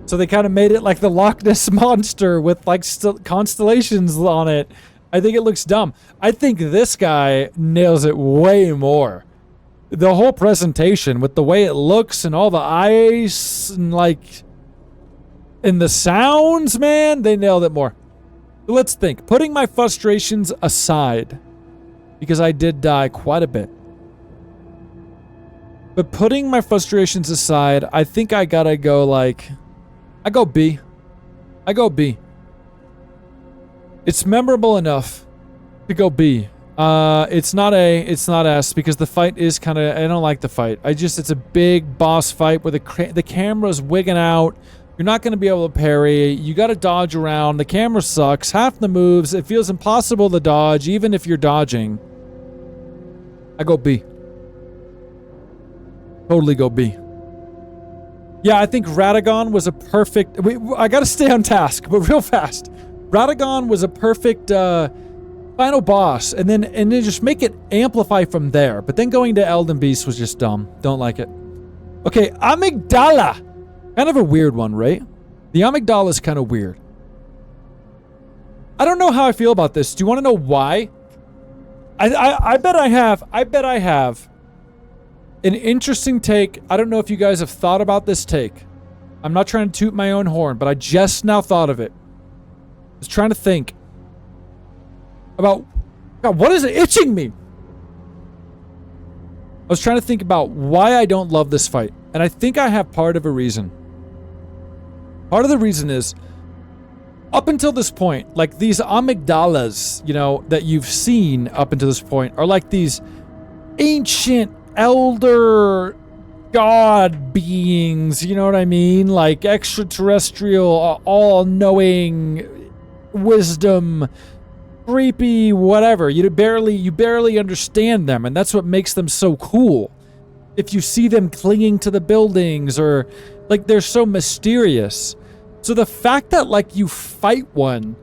So they kind of made it like the Loch Ness Monster with, like, constellations on it. I think it looks dumb. I think this guy nails it way more. The whole presentation with the way it looks and all the ice and, like, and the sounds, man, they nailed it more. So let's think. Putting my frustrations aside, because I did die quite a bit. But putting my frustrations aside, I think I gotta go, like, I go B. It's memorable enough to go B. It's not A, it's not S, because the fight is kind of, I don't like the fight. it's a big boss fight where the camera's wigging out. You're not going to be able to parry. You got to dodge around. The camera sucks. Half the moves, it feels impossible to dodge, even if you're dodging. I go B. Totally go B. Yeah, I think Radagon was a perfect... I gotta stay on task, but real fast. Radagon was a perfect final boss, and then just make it amplify from there. But then going to Elden Beast was just dumb. Don't like it. Okay, amygdala. Kind of a weird one, right? The amygdala is kind of weird. I don't know how I feel about this. Do you want to know why? I bet I have an interesting take. I don't know if you guys have thought about this take. I'm not trying to toot my own horn, but I just now thought of it. I was trying to think. about... God, what is it itching me? I was trying to think about why I don't love this fight. And I think I have part of a reason. Part of the reason is, up until this point, like these amygdalas, you know, that you've seen up until this point are like these ancient elder god beings, you know what I mean? Like extraterrestrial, all-knowing wisdom, creepy, whatever. You barely understand them, and that's what makes them so cool. If you see them clinging to the buildings, or like they're so mysterious. So the fact that like you fight one,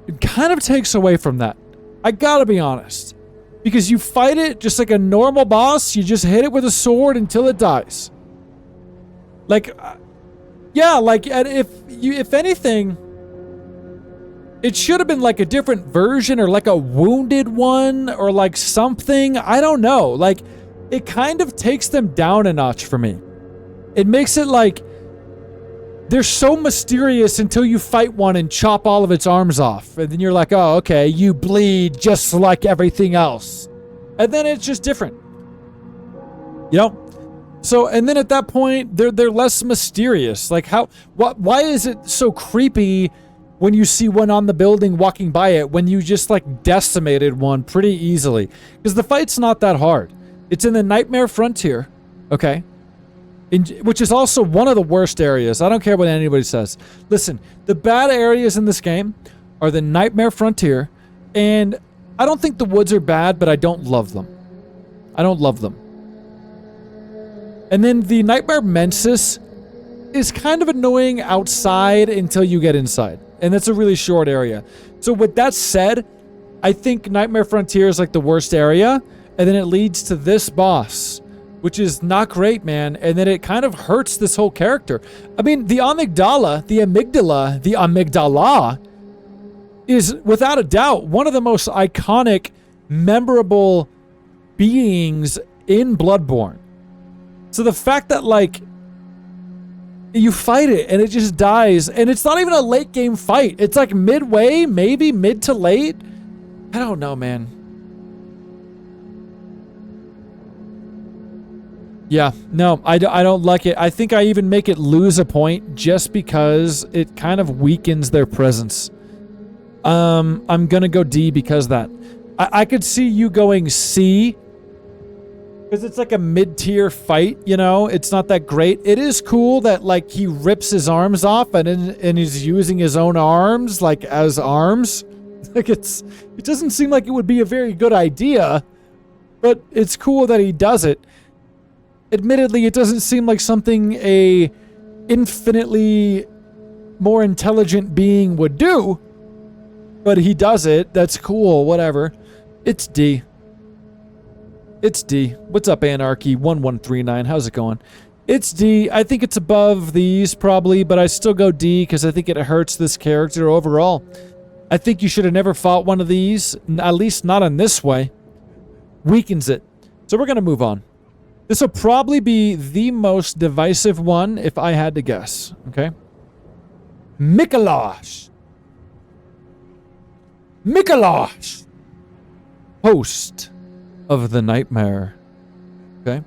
it kind of takes away from that. I gotta be honest. Because you fight it just like a normal boss, you just hit it with a sword until it dies. Like, yeah, like if anything, it should have been like a different version, or like a wounded one, or like something. I don't know. Like, it kind of takes them down a notch for me. It makes it like they're so mysterious until you fight one and chop all of its arms off. And then you're like, oh, okay, you bleed just like everything else. And then it's just different. You know? So, and then at that point, they're less mysterious. Like why is it so creepy when you see one on the building walking by it, when you just like decimated one pretty easily? Because the fight's not that hard. It's in the Nightmare Frontier, okay? Which is also one of the worst areas. I don't care what anybody says. Listen, the bad areas in this game are the Nightmare Frontier, and I don't think the woods are bad, but I don't love them. I don't love them. And then the Nightmare Mensis is kind of annoying outside until you get inside, and that's a really short area. So with that said, I think Nightmare Frontier is like the worst area, and then it leads to this boss, which is not great, man. And then it kind of hurts this whole character. I mean, the amygdala is without a doubt one of the most iconic, memorable beings in Bloodborne. So the fact that like you fight it and it just dies, and it's not even a late game fight. It's like midway, maybe mid to late. I don't know, man. Yeah, no, I don't like it. I think I even make it lose a point just because it kind of weakens their presence. I'm gonna go D because of that. I could see you going C because it's like a mid-tier fight, you know? It's not that great. It is cool that like he rips his arms off and he's using his own arms like as arms. Like it doesn't seem like it would be a very good idea, but it's cool that he does it. Admittedly, it doesn't seem like something a infinitely more intelligent being would do, but he does it. That's cool, whatever. It's D. It's D. What's up, Anarchy 1139? How's it going? It's D. I think it's above these probably, but I still go D because I think it hurts this character overall. I think you should have never fought one of these, at least not in this way. Weakens it. So we're going to move on. This will probably be the most divisive one if I had to guess, okay? Mikolosh. Mikolosh. Host of the Nightmare. Okay?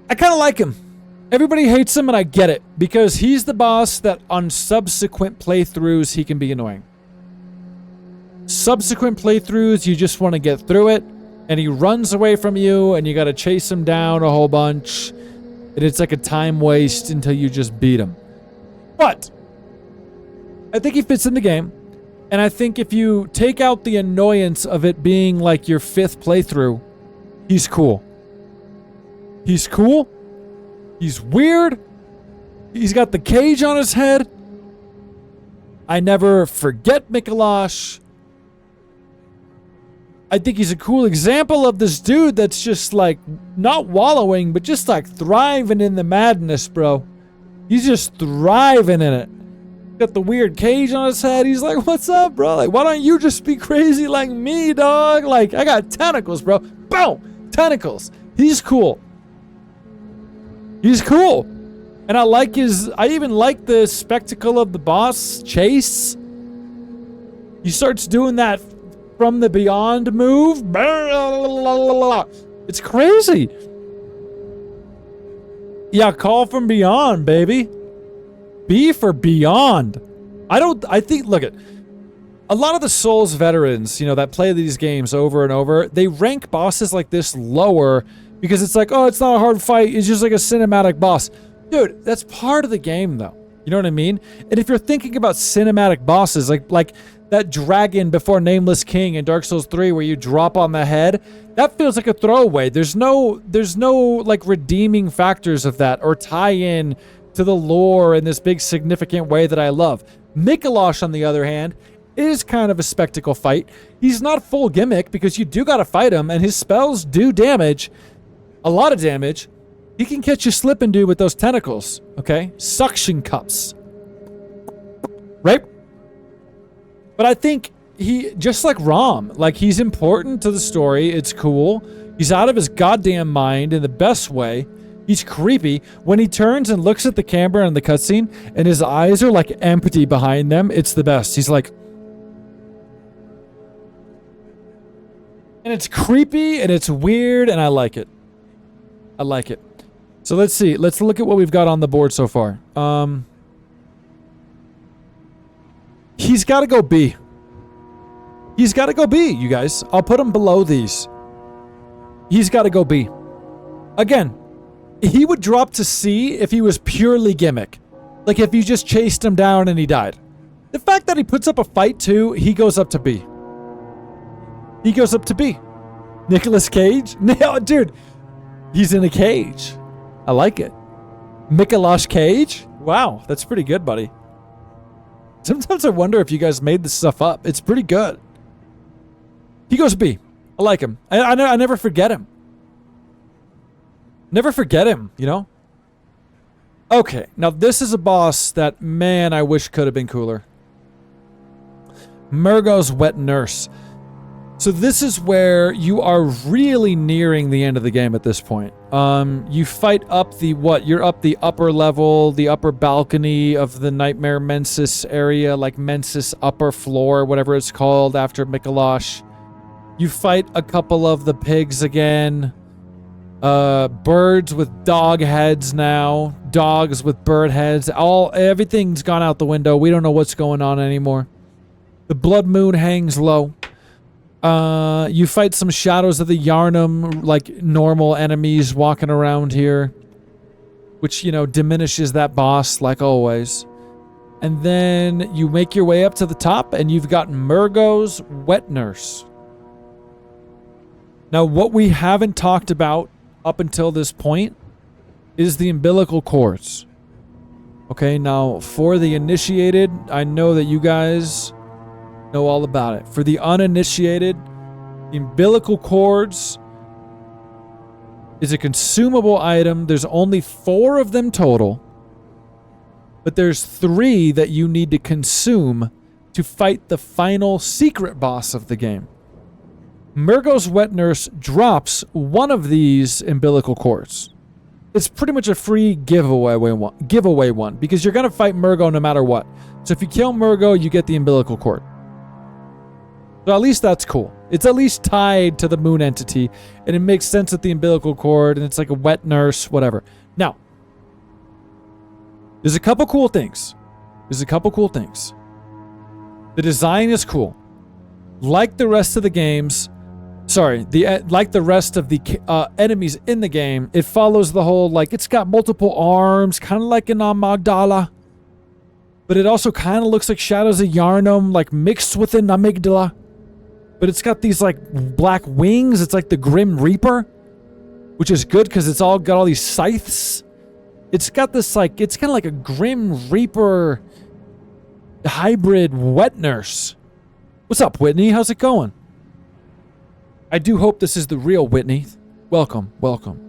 I kind of like him. Everybody hates him, and I get it, because he's the boss that on subsequent playthroughs he can be annoying. Subsequent playthroughs, you just want to get through it, and he runs away from you, and you gotta chase him down a whole bunch, and it's like a time waste until you just beat him. But I think he fits in the game, and I think if you take out the annoyance of it being like your 5th playthrough, he's cool. He's cool. He's weird. He's got the cage on his head. I never forget Mikolosh. I think he's a cool example of this dude that's just like not wallowing, but just like thriving in the madness, bro. He's just thriving in it. Got the weird cage on his head. He's like, what's up, bro? Like, why don't you just be crazy like me, dog? Like, I got tentacles, bro. Boom! Tentacles. He's cool. He's cool. And I even like the spectacle of the boss chase. He starts doing that from the beyond move. It's crazy. Yeah, call from beyond, baby. B for beyond. I think, look at, a lot of the Souls veterans, you know, that play these games over and over, they rank bosses like this lower because it's like, oh, it's not a hard fight. It's just like a cinematic boss. Dude, that's part of the game, though. You know what I mean? And if you're thinking about cinematic bosses, like that dragon before Nameless King in Dark Souls 3 where you drop on the head, that feels like a throwaway. There's no like redeeming factors of that or tie in to the lore in this big significant way that I love. Mikolosh, on the other hand, is kind of a spectacle fight. He's not full gimmick because you do gotta fight him and his spells do damage. A lot of damage. He can catch you slipping, dude, with those tentacles, okay? Suction cups. Right? But I think he, just like Rom, like he's important to the story. It's cool. He's out of his goddamn mind in the best way. He's creepy. When he turns and looks at the camera in the cutscene and his eyes are like empty behind them, it's the best. He's like... And it's creepy and it's weird and I like it. I like it. So let's see. Let's look at what we've got on the board so far. He's got to go B. He's got to go B, you guys. I'll put him below these. He's got to go B. Again, he would drop to C if he was purely gimmick. Like if you just chased him down and he died. The fact that he puts up a fight too, he goes up to B. He goes up to B. Nicolas Cage? No, dude. He's in a cage. I like it. Mikolosh Cage? Wow, that's pretty good, buddy. Sometimes I wonder if you guys made this stuff up. It's pretty good. He goes B. I like him. I never forget him. Never forget him, you know? Okay, now this is a boss that, man, I wish could have been cooler. Mergos Wet Nurse. So this is where you are really nearing the end of the game at this point. You fight up the, you're up the upper level, the upper balcony of the Nightmare Mensis area, like Mensis upper floor, whatever it's called after Mikolosh. You fight a couple of the pigs again. Birds with dog heads now. Dogs with bird heads. Everything's gone out the window. We don't know what's going on anymore. The blood moon hangs low. You fight some Shadows of the Yharnam, like normal enemies walking around here, which, you know, diminishes that boss like always. And then you make your way up to the top and you've got Mergos Wet Nurse. Now, what we haven't talked about up until this point is the umbilical cords. Okay, now for the initiated, I know that you guys know all about it. For the uninitiated, the umbilical cords is a consumable item. There's only 4 of them total, but there's 3 that you need to consume to fight the final secret boss of the game. Mergos Wet Nurse drops one of these umbilical cords. It's pretty much a free giveaway one because you're going to fight Mergo no matter what. So if you kill Mergo, you get the umbilical cord. So at least that's cool. It's at least tied to the moon entity, and it makes sense with the umbilical cord, and it's like a wet nurse, whatever. Now, there's a couple cool things. The design is cool. Like the rest of the games, like the rest of the enemies in the game, it follows the whole, like, it's got multiple arms, kind of like an amygdala, but it also kind of looks like Shadows of Yharnam, like mixed with an amygdala. But it's got these, like, black wings. It's like the Grim Reaper, which is good because it's all got all these scythes. It's got this, like, it's kind of like a Grim Reaper hybrid wet nurse. What's up, Whitney? How's it going? I do hope this is the real Whitney. Welcome, welcome.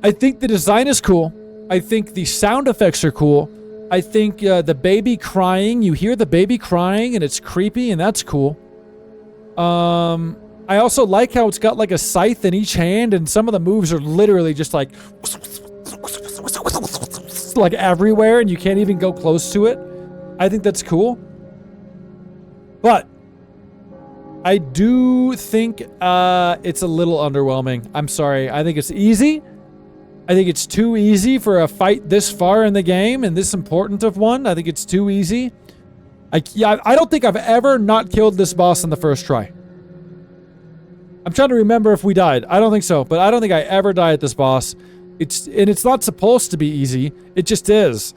I think the design is cool. I think the sound effects are cool. I think the baby crying, you hear the baby crying and it's creepy and that's cool. I also like how it's got like a scythe in each hand and some of the moves are literally just like everywhere and you can't even go close to it. I think that's cool. But I do think it's a little underwhelming. I'm sorry. I think it's easy. I think it's too easy for a fight this far in the game and this important of one. I think it's too easy. I don't think I've ever not killed this boss in the first try. I'm trying to remember if we died. I don't think so, but I don't think I ever died at this boss. It's not supposed to be easy. It just is.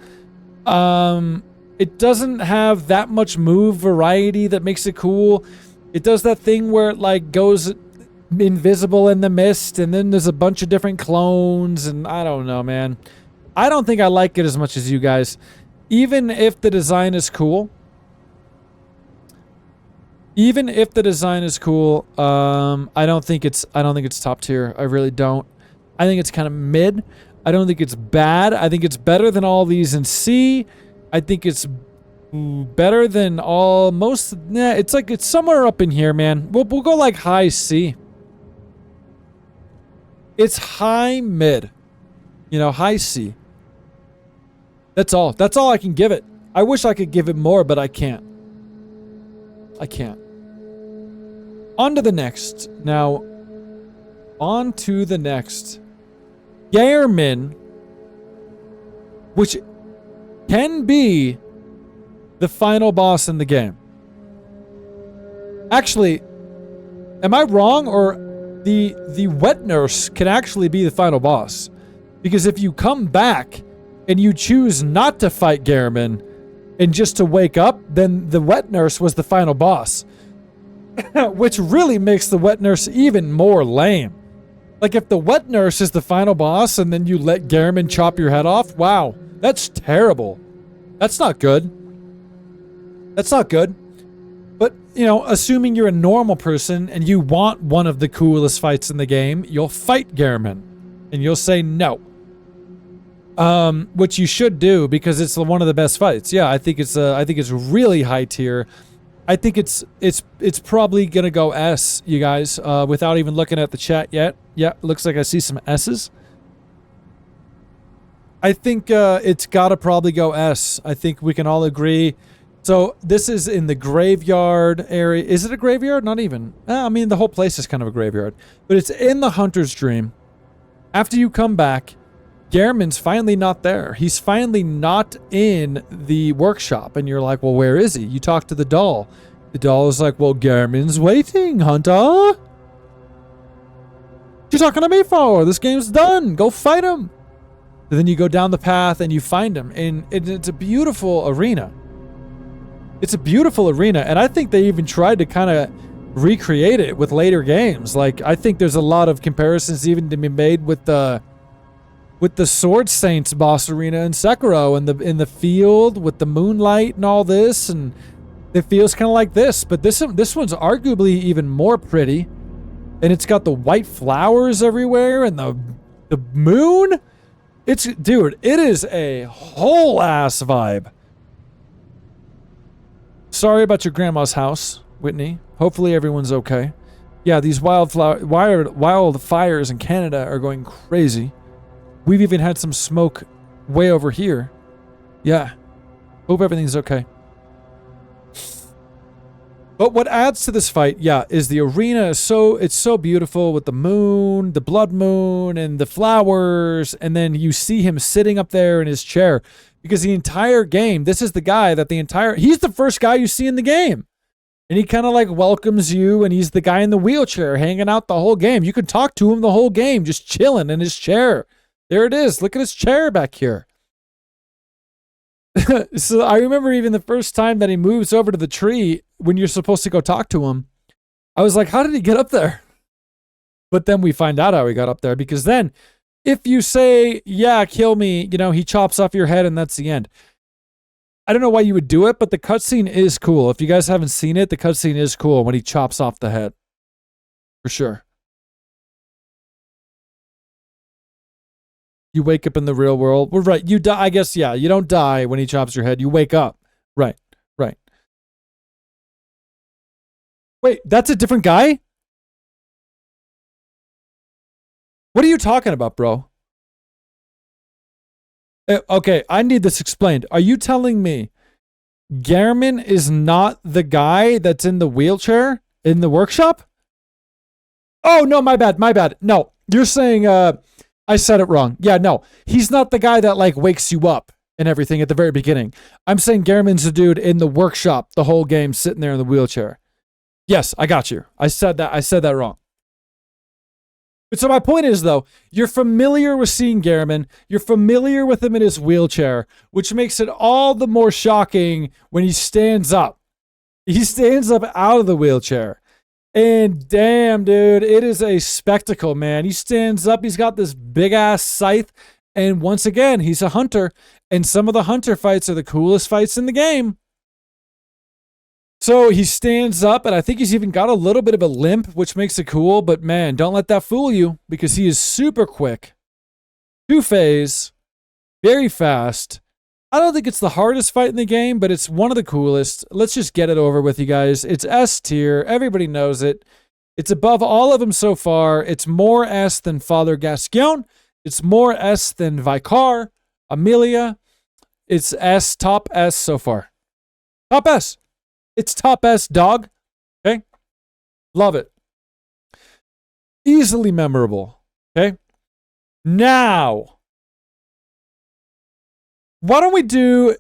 It doesn't have that much move variety that makes it cool. It does that thing where it like goes invisible in the mist, and then there's a bunch of different clones, and I don't know, man. I don't think I like it as much as you guys. Even if the design is cool. Even if the design is cool, I don't think it's top tier. I really don't. I think it's kind of mid. I don't think it's bad. I think it's better than all these in C. I think it's better than most. Nah, it's like it's somewhere up in here, man. We'll go like high C. It's high mid. You know, high C. That's all. That's all I can give it. I wish I could give it more, but I can't. I can't. On to the next. Now, on to the next. Gehrman, which can be the final boss in the game. Actually, am I wrong, or the wet nurse can actually be the final boss? Because if you come back and you choose not to fight Gehrman and just to wake up, then the wet nurse was the final boss. Which really makes the wet nurse even more lame. Like if the wet nurse is the final boss and then you let Gehrman chop your head off, wow, that's terrible. That's not good. That's not good. But, you know, assuming you're a normal person and you want one of the coolest fights in the game, you'll fight Gehrman and you'll say no. Which you should do because it's one of the best fights. Yeah, I think it's really high tier. I think it's probably gonna go S, you guys, without even looking at the chat yet. Yeah, looks like I see some S's. I think it's gotta probably go S. I think we can all agree. So this is in the graveyard area. Is it a graveyard? Not even. I mean, the whole place is kind of a graveyard. But it's in the Hunter's Dream. After you come back, Gehrman's finally not there. He's finally not in the workshop. And you're like, well, where is he? You talk to the doll. The doll is like, well, Gehrman's waiting, Hunter. What you talking to me for? This game's done. Go fight him. And then you go down the path and you find him. And it's a beautiful arena. It's a beautiful arena. And I think they even tried to kind of recreate it with later games. Like, I think there's a lot of comparisons even to be made with the Sword Saints boss arena in Sekiro and in the field with the moonlight and all this, and it feels kind of like this. But this one's arguably even more pretty, and it's got the white flowers everywhere and the moon. Dude, it is a whole ass vibe. Sorry about your grandma's house, Whitney. Hopefully everyone's okay. Yeah, these wildfires in Canada are going crazy. We've even had some smoke way over here. Yeah. Hope everything's okay. But what adds to this fight, yeah, is the arena is it's so beautiful with the moon, the blood moon, and the flowers, and then you see him sitting up there in his chair. Because the entire game, this is the guy that he's the first guy you see in the game. And he kind of like welcomes you, and he's the guy in the wheelchair hanging out the whole game. You can talk to him the whole game, just chilling in his chair. There it is. Look at his chair back here. So I remember even the first time that he moves over to the tree when you're supposed to go talk to him, I was like, how did he get up there? But then we find out how he got up there, because then if you say, yeah, kill me, you know, he chops off your head and that's the end. I don't know why you would do it, but the cutscene is cool. If you guys haven't seen it, the cutscene is cool when he chops off the head. For sure. You wake up in the real world. Well, right, you die, I guess, yeah, you don't die when he chops your head. You wake up. Right, right. Wait, that's a different guy? What are you talking about, bro? Okay, I need this explained. Are you telling me Gehrman is not the guy that's in the wheelchair in the workshop? Oh, no, my bad. No, you're saying I said it wrong. Yeah, no, he's not the guy that like wakes you up and everything at the very beginning. I'm saying Gehrman's the dude in the workshop the whole game sitting there in the wheelchair. Yes, I got you. I said that wrong. But so my point is, though, you're familiar with seeing Gehrman. You're familiar with him in his wheelchair, which makes it all the more shocking when he stands up. He stands up out of the wheelchair. And damn, dude, it is a spectacle, man. He stands up. He's got this big-ass scythe. And once again, he's a hunter. And some of the hunter fights are the coolest fights in the game. So he stands up, and I think he's even got a little bit of a limp, which makes it cool. But man, don't let that fool you, because he is super quick, two-phase, very fast. I don't think it's the hardest fight in the game, but it's one of the coolest. Let's just get it over with, you guys. It's S tier. Everybody knows it. It's above all of them so far. It's more S than Father Gaskion. It's more S than Vicar Amelia. It's S, top S so far. Top S. It's top S, dog. Okay? Love it. Easily memorable. Okay? Now, why don't we do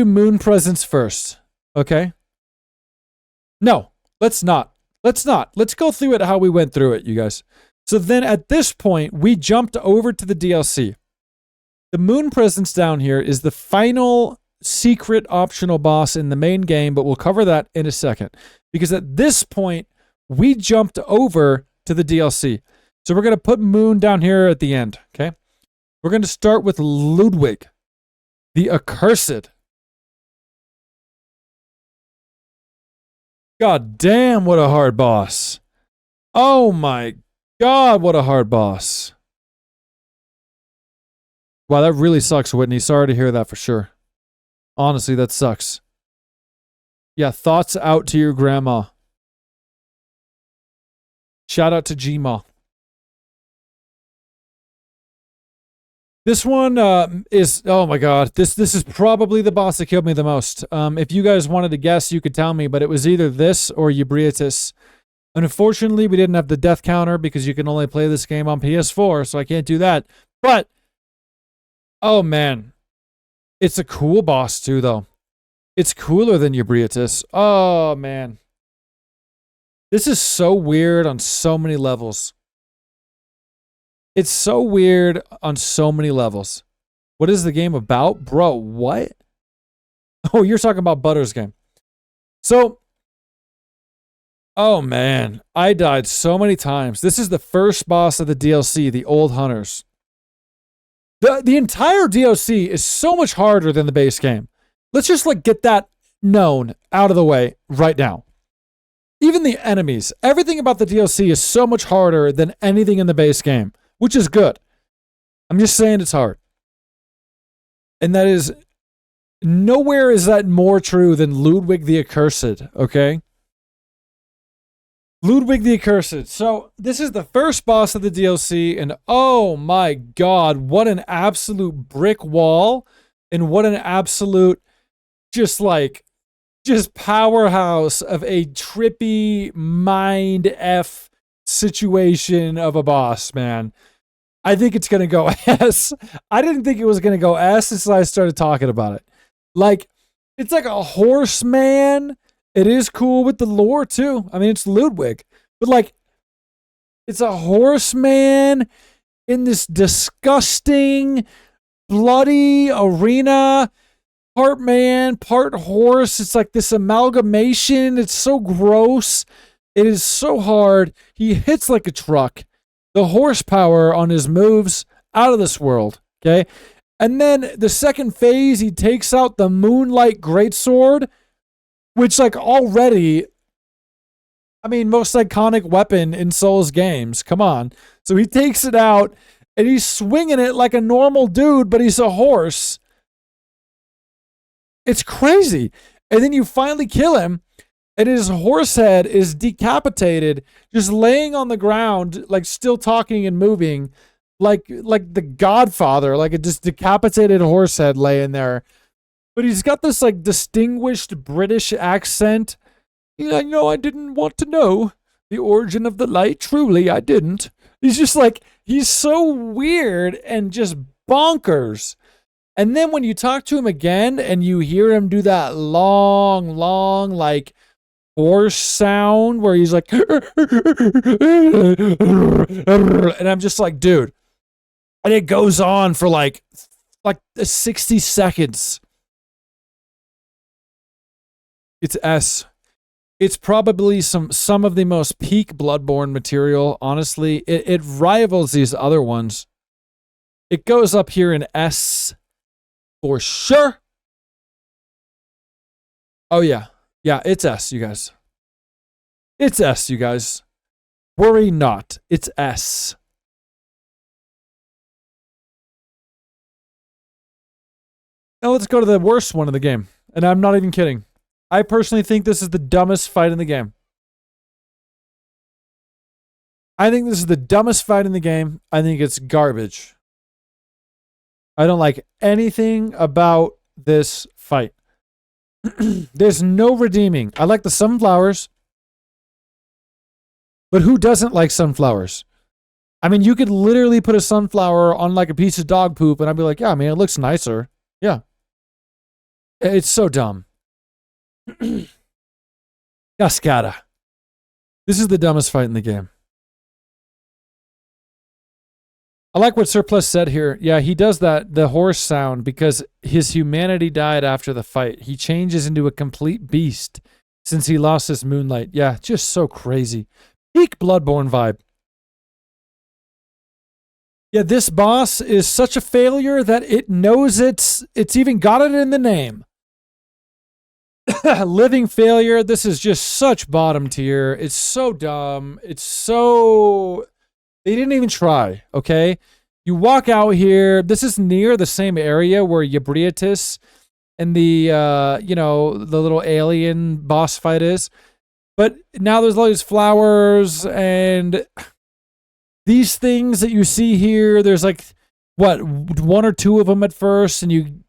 Moon Presence first? Okay? No, let's not. Let's go through it how we went through it, you guys. So then at this point, we jumped over to the DLC. The Moon Presence down here is the final secret optional boss in the main game, but we'll cover that in a second. Because at this point, we jumped over to the DLC. So we're going to put Moon down here at the end, okay? We're going to start with Ludwig, the Accursed. God damn, what a hard boss. Oh my God, what a hard boss. Wow, that really sucks, Whitney. Sorry to hear that for sure. Honestly, that sucks. Yeah, thoughts out to your grandma. Shout out to Gma. This one is, oh my God, this is probably the boss that killed me the most. If you guys wanted to guess, you could tell me, but it was either this or Bria Tess. Unfortunately, we didn't have the death counter because you can only play this game on PS4, so I can't do that. But, oh man. It's a cool boss too, though. It's cooler than Bria Tess. Oh, man. This is so weird on so many levels. It's so weird on so many levels. What is the game about? Bro, what? Oh, you're talking about Butter's game. So, oh, man. I died so many times. This is the first boss of the DLC, the Old Hunters. The entire DLC is so much harder than the base game. Let's just like get that known out of the way right now. Even the enemies, everything about the DLC is so much harder than anything in the base game, which is good. I'm just saying it's hard. And that is, nowhere is that more true than Ludwig the Accursed, okay? Ludwig the Accursed. So this is the first boss of the DLC, and oh my God, what an absolute brick wall, and what an absolute just powerhouse of a trippy mind F situation of a boss, man. I think it's gonna go S. I didn't think it was gonna go S until I started talking about it. Like, it's like a horseman. It is cool with the lore too. I mean, it's Ludwig, but like, it's a horseman in this disgusting, bloody arena. Part man, part horse. It's like this amalgamation. It's so gross. It is so hard. He hits like a truck. The horsepower on his moves, out of this world. Okay. And then the second phase, he takes out the Moonlight Greatsword, which, like, already, I mean, most iconic weapon in Souls games. Come on. So he takes it out, and he's swinging it like a normal dude, but he's a horse. It's crazy. And then you finally kill him, and his horse head is decapitated, just laying on the ground, like, still talking and moving, like the Godfather, like a just decapitated horse head laying there. But he's got this like distinguished British accent. Yeah, no, I didn't want to know the origin of the light. Truly, I didn't. He's just like, he's so weird and just bonkers. And then when you talk to him again and you hear him do that long, like horse sound where he's like, and I'm just like, dude. And it goes on for like 60 seconds. It's S. It's probably some of the most peak Bloodborne material. Honestly, it rivals these other ones. It goes up here in S for sure. Oh yeah, it's S, you guys. It's S, you guys. Worry not. It's S. Now let's go to the worst one in the game, and I'm not even kidding. I personally think this is the dumbest fight in the game. I think this is the dumbest fight in the game. I think it's garbage. I don't like anything about this fight. There's no redeeming. I like the sunflowers. But who doesn't like sunflowers? I mean, you could literally put a sunflower on like a piece of dog poop and I'd be like, yeah, I mean, it looks nicer. Yeah. It's so dumb. Cascada. This is the dumbest fight in the game. I like what Surplus said here. Yeah, he does that, the horse sound, because his humanity died after the fight. He changes into a complete beast since he lost his moonlight. Yeah, just so crazy. Peak Bloodborne vibe. Yeah, this boss is such a failure that it knows it's even got it in the name. Living failure. This is just such bottom tier. It's so dumb. It's so... They didn't even try, okay? You walk out here. This is near the same area where Bria Tess and the, the little alien boss fight is. But now there's all these flowers and these things that you see here. There's like, what, one or two of them at first, and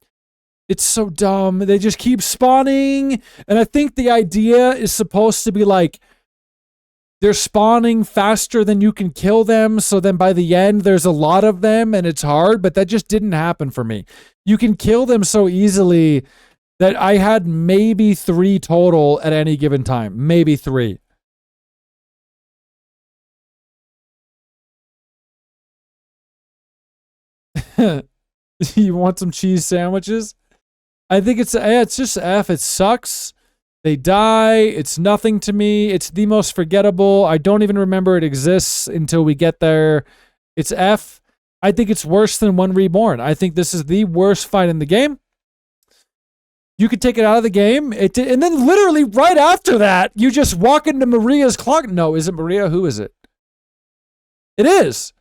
it's so dumb. They just keep spawning. And I think the idea is supposed to be like, they're spawning faster than you can kill them. So then by the end, there's a lot of them and it's hard, but that just didn't happen for me. You can kill them so easily that I had maybe 3 total at any given time. Maybe 3. You want some cheese sandwiches? I think it's just F. It sucks. They die. It's nothing to me. It's the most forgettable. I don't even remember it exists until we get there. It's F. I think it's worse than One Reborn. I think this is the worst fight in the game. You could take it out of the game. And then literally right after that, you just walk into Maria's clock. No, is it Maria? Who is it? It is.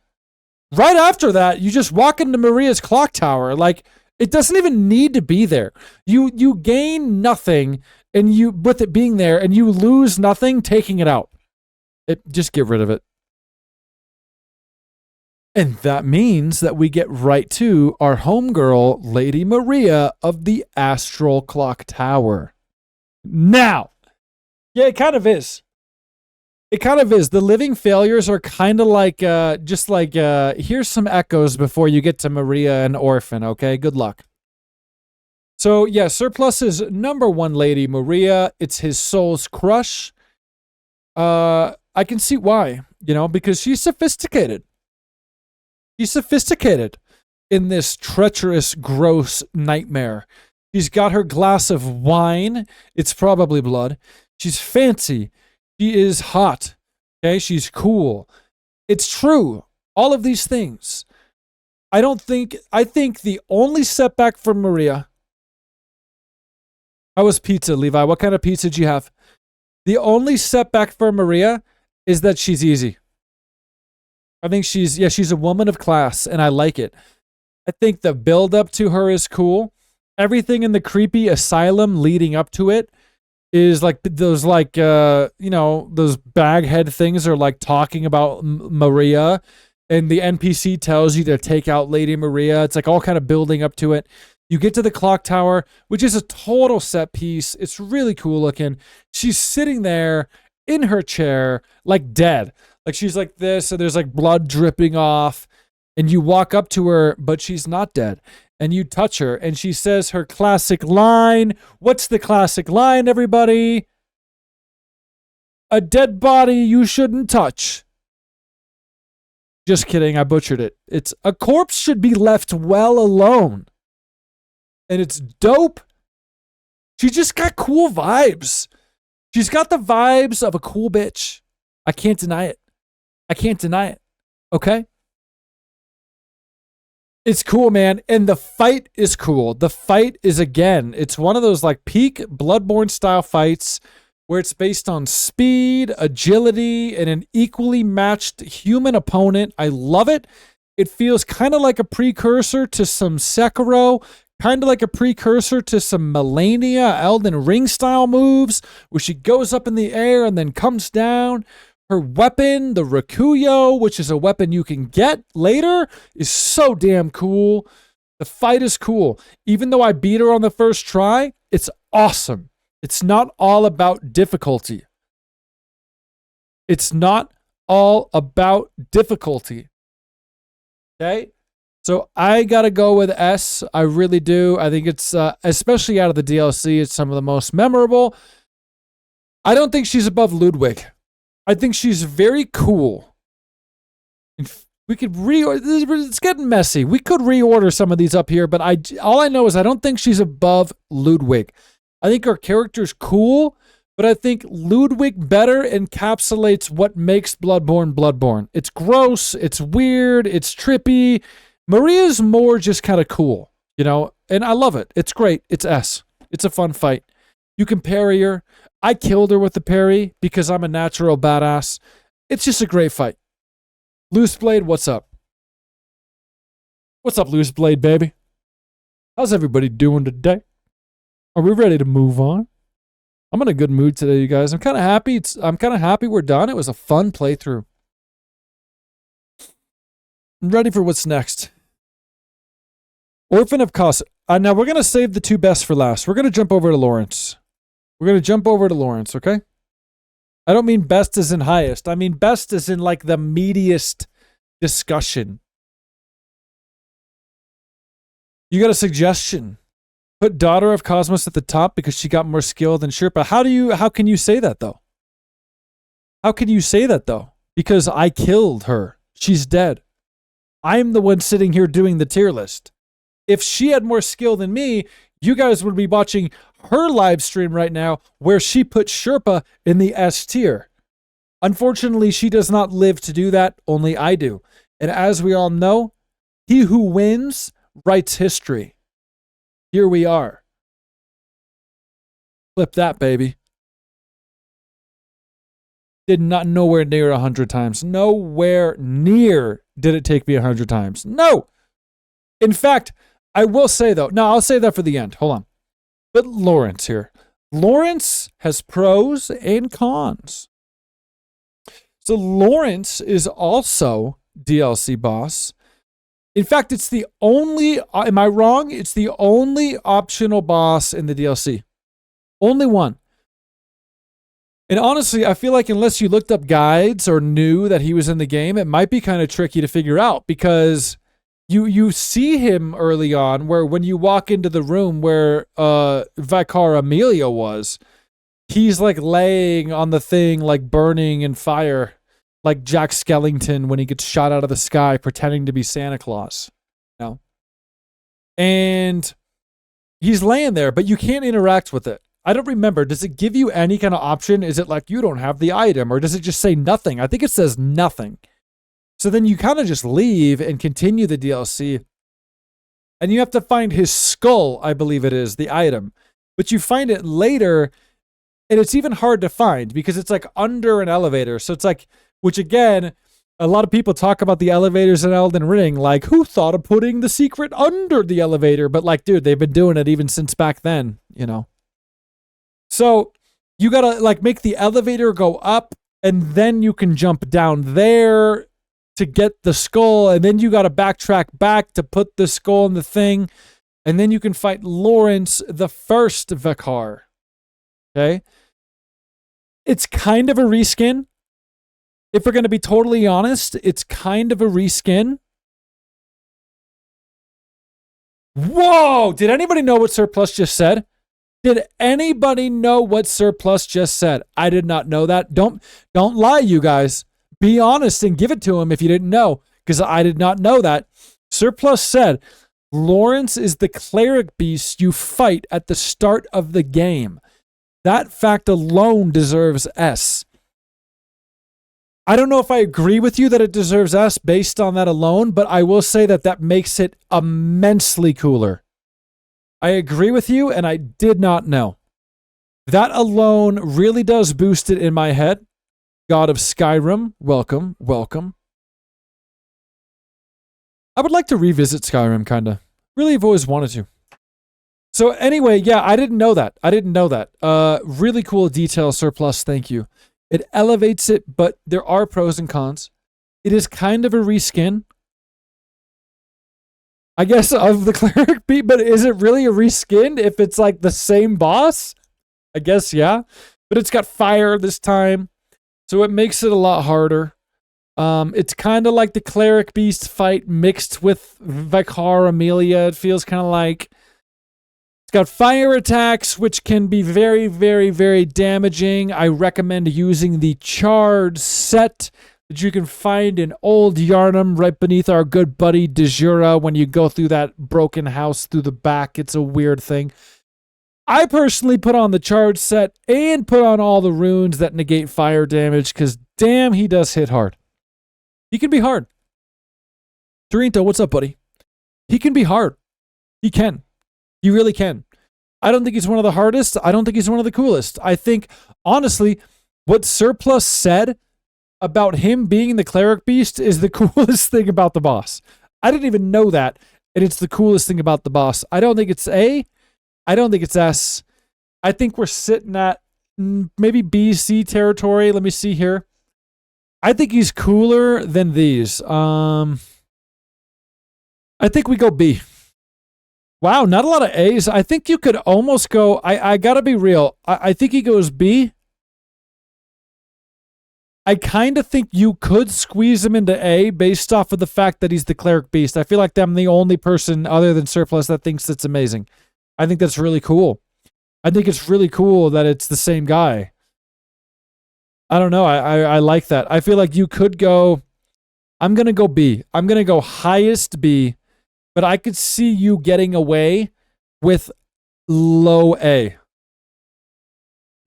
Right after that, you just walk into Maria's clock tower. Like, it doesn't even need to be there. You gain nothing and you with it being there, and you lose nothing taking it out. Just get rid of it. And that means that we get right to our homegirl, Lady Maria of the Astral Clock Tower. Now, yeah, it kind of is. It kind of is. The living failures are kind of like, here's some echoes before you get to Maria and Orphan, okay? Good luck. So, yeah, Surplus is number 1 Lady Maria. It's his soul's crush. I can see why, because she's sophisticated. She's sophisticated in this treacherous, gross nightmare. She's got her glass of wine. It's probably blood. She's fancy. She is hot. Okay, she's cool. It's true. All of these things. I think the only setback for Maria... How was pizza, Levi? What kind of pizza did you have? The only setback for Maria is that she's easy. I think she's a woman of class, and I like it. I think the build-up to her is cool. Everything in the creepy asylum leading up to it is like those those baghead things are like talking about Maria, and the NPC tells you to take out Lady Maria. It's like all kind of building up to it. You get to the clock tower, which is a total set piece. It's really cool looking. She's sitting there in her chair, like dead. Like she's like this, and there's like blood dripping off. And you walk up to her, but she's not dead. And you touch her, and she says her classic line. What's the classic line, everybody? A dead body you shouldn't touch. Just kidding, I butchered it. It's a corpse should be left well alone. And it's dope. She just got cool vibes. She's got the vibes of a cool bitch. I can't deny it. I can't deny it. Okay? It's cool, man. And the fight is cool. The fight is, again, it's one of those like peak Bloodborne style fights where it's based on speed, agility, and an equally matched human opponent. I love it. It feels kind of like a precursor to some Sekiro, kind of like a precursor to some Melania Elden Ring style moves where she goes up in the air and then comes down. Her weapon, the Rakuyo, which is a weapon you can get later, is so damn cool. The fight is cool. Even though I beat her on the first try, it's awesome. It's not all about difficulty. It's not all about difficulty. Okay? So I got to go with S. I really do. I think it's, especially out of the DLC, it's some of the most memorable. I don't think she's above Ludwig. I think she's very cool. We could it's getting messy. We could reorder some of these up here, but all I know is I don't think she's above Ludwig. I think her character's cool, but I think Ludwig better encapsulates what makes Bloodborne Bloodborne. It's gross, it's weird, it's trippy. Maria's more just kind of cool, you know, and I love it. It's great. It's S. It's a fun fight. You can parry her. I killed her with the parry because I'm a natural badass. It's just a great fight. Loose Blade, what's up? What's up, Loose Blade, baby? How's everybody doing today? Are we ready to move on? I'm in a good mood today, you guys. I'm kind of happy. I'm kind of happy we're done. It was a fun playthrough. I'm ready for what's next. Orphan of Kos. Now we're going to save the two best for last. We're going to jump over to Lawrence. We're going to jump over to Lawrence, okay? I don't mean best as in highest. I mean best as in like the meatiest discussion. You got a suggestion? Put Daughter of Cosmos at the top because she got more skill than Sherpa. How can you say that though? How can you say that though? Because I killed her. She's dead. I'm the one sitting here doing the tier list. If she had more skill than me, you guys would be watching her live stream right now where she put Sherpa in the S tier. Unfortunately, she does not live to do that. Only I do. And as we all know, he who wins writes history. Here we are. Flip that, baby. Did not nowhere near 100 times. Nowhere near did it take me 100 times. No. In fact, I will say though, no, I'll say that for the end. Hold on. But Lawrence here. Lawrence has pros and cons. So Lawrence is also DLC boss. In fact, it's the only, am I wrong? It's the only optional boss in the DLC. Only one. And honestly, I feel like unless you looked up guides or knew that he was in the game, it might be kind of tricky to figure out because you see him early on where when you walk into the room where Vicar Amelia was, he's like laying on the thing, like burning in fire, like Jack Skellington when he gets shot out of the sky pretending to be Santa Claus. You know? And he's laying there, but you can't interact with it. I don't remember. Does it give you any kind of option? Is it like you don't have the item or does it just say nothing? I think it says nothing. So then you kind of just leave and continue the DLC. And you have to find his skull, I believe it is, the item. But you find it later, and it's even hard to find because it's like under an elevator. So it's like, which again, a lot of people talk about the elevators in Elden Ring. Like, who thought of putting the secret under the elevator? But like, dude, they've been doing it even since back then, you know. So you got to like make the elevator go up, and then you can jump down there to get the skull, and then you got to backtrack back to put the skull in the thing. And then you can fight Lawrence, the first Vicar. Okay? It's kind of a reskin. If we're going to be totally honest, it's kind of a reskin. Whoa! Did anybody know what Surplus just said? Did anybody know what Surplus just said? I did not know that. Don't lie, you guys. Be honest and give it to him if you didn't know, because I did not know that. Surplus said, Lawrence is the Cleric Beast you fight at the start of the game. That fact alone deserves S. I don't know if I agree with you that it deserves S based on that alone, but I will say that that makes it immensely cooler. I agree with you, and I did not know. That alone really does boost it in my head. God of Skyrim, welcome, welcome. I would like to revisit Skyrim, kinda. Really have always wanted to. So anyway, yeah, I didn't know that. Really cool detail, Surplus, thank you. It elevates it, but there are pros and cons. It is kind of a reskin, I guess, of the Cleric Beast, but is it really a reskin if it's like the same boss? I guess, yeah. But it's got fire this time, so it makes it a lot harder. It's kind of like the Cleric Beast fight mixed with Vicar Amelia. It feels kind of like. It's got fire attacks, which can be very, very, very damaging. I recommend using the Charred set that you can find in Old Yharnam right beneath our good buddy Dejura when you go through that broken house through the back. It's a weird thing. I personally put on the Charred set and put on all the runes that negate fire damage because damn, he does hit hard. He can be hard. Dorinto, what's up, buddy? He can be hard. He can. He really can. I don't think he's one of the hardest. I don't think he's one of the coolest. I think, honestly, what Surplus said about him being the Cleric Beast is the coolest thing about the boss. I didn't even know that, and it's the coolest thing about the boss. I don't think it's A. I don't think it's S. I think we're sitting at maybe B, C territory. Let me see here. I think he's cooler than these. I think we go B. Wow, not a lot of A's. I think you could almost go, I gotta be real. I think he goes B. I kind of think you could squeeze him into A based off of the fact that he's the Cleric Beast. I feel like I'm the only person other than Surplus that thinks it's amazing. I think that's really cool. I think it's really cool that it's the same guy. I don't know. I like that. I feel like you could go, I'm going to go B. I'm going to go highest B. But I could see you getting away with low A.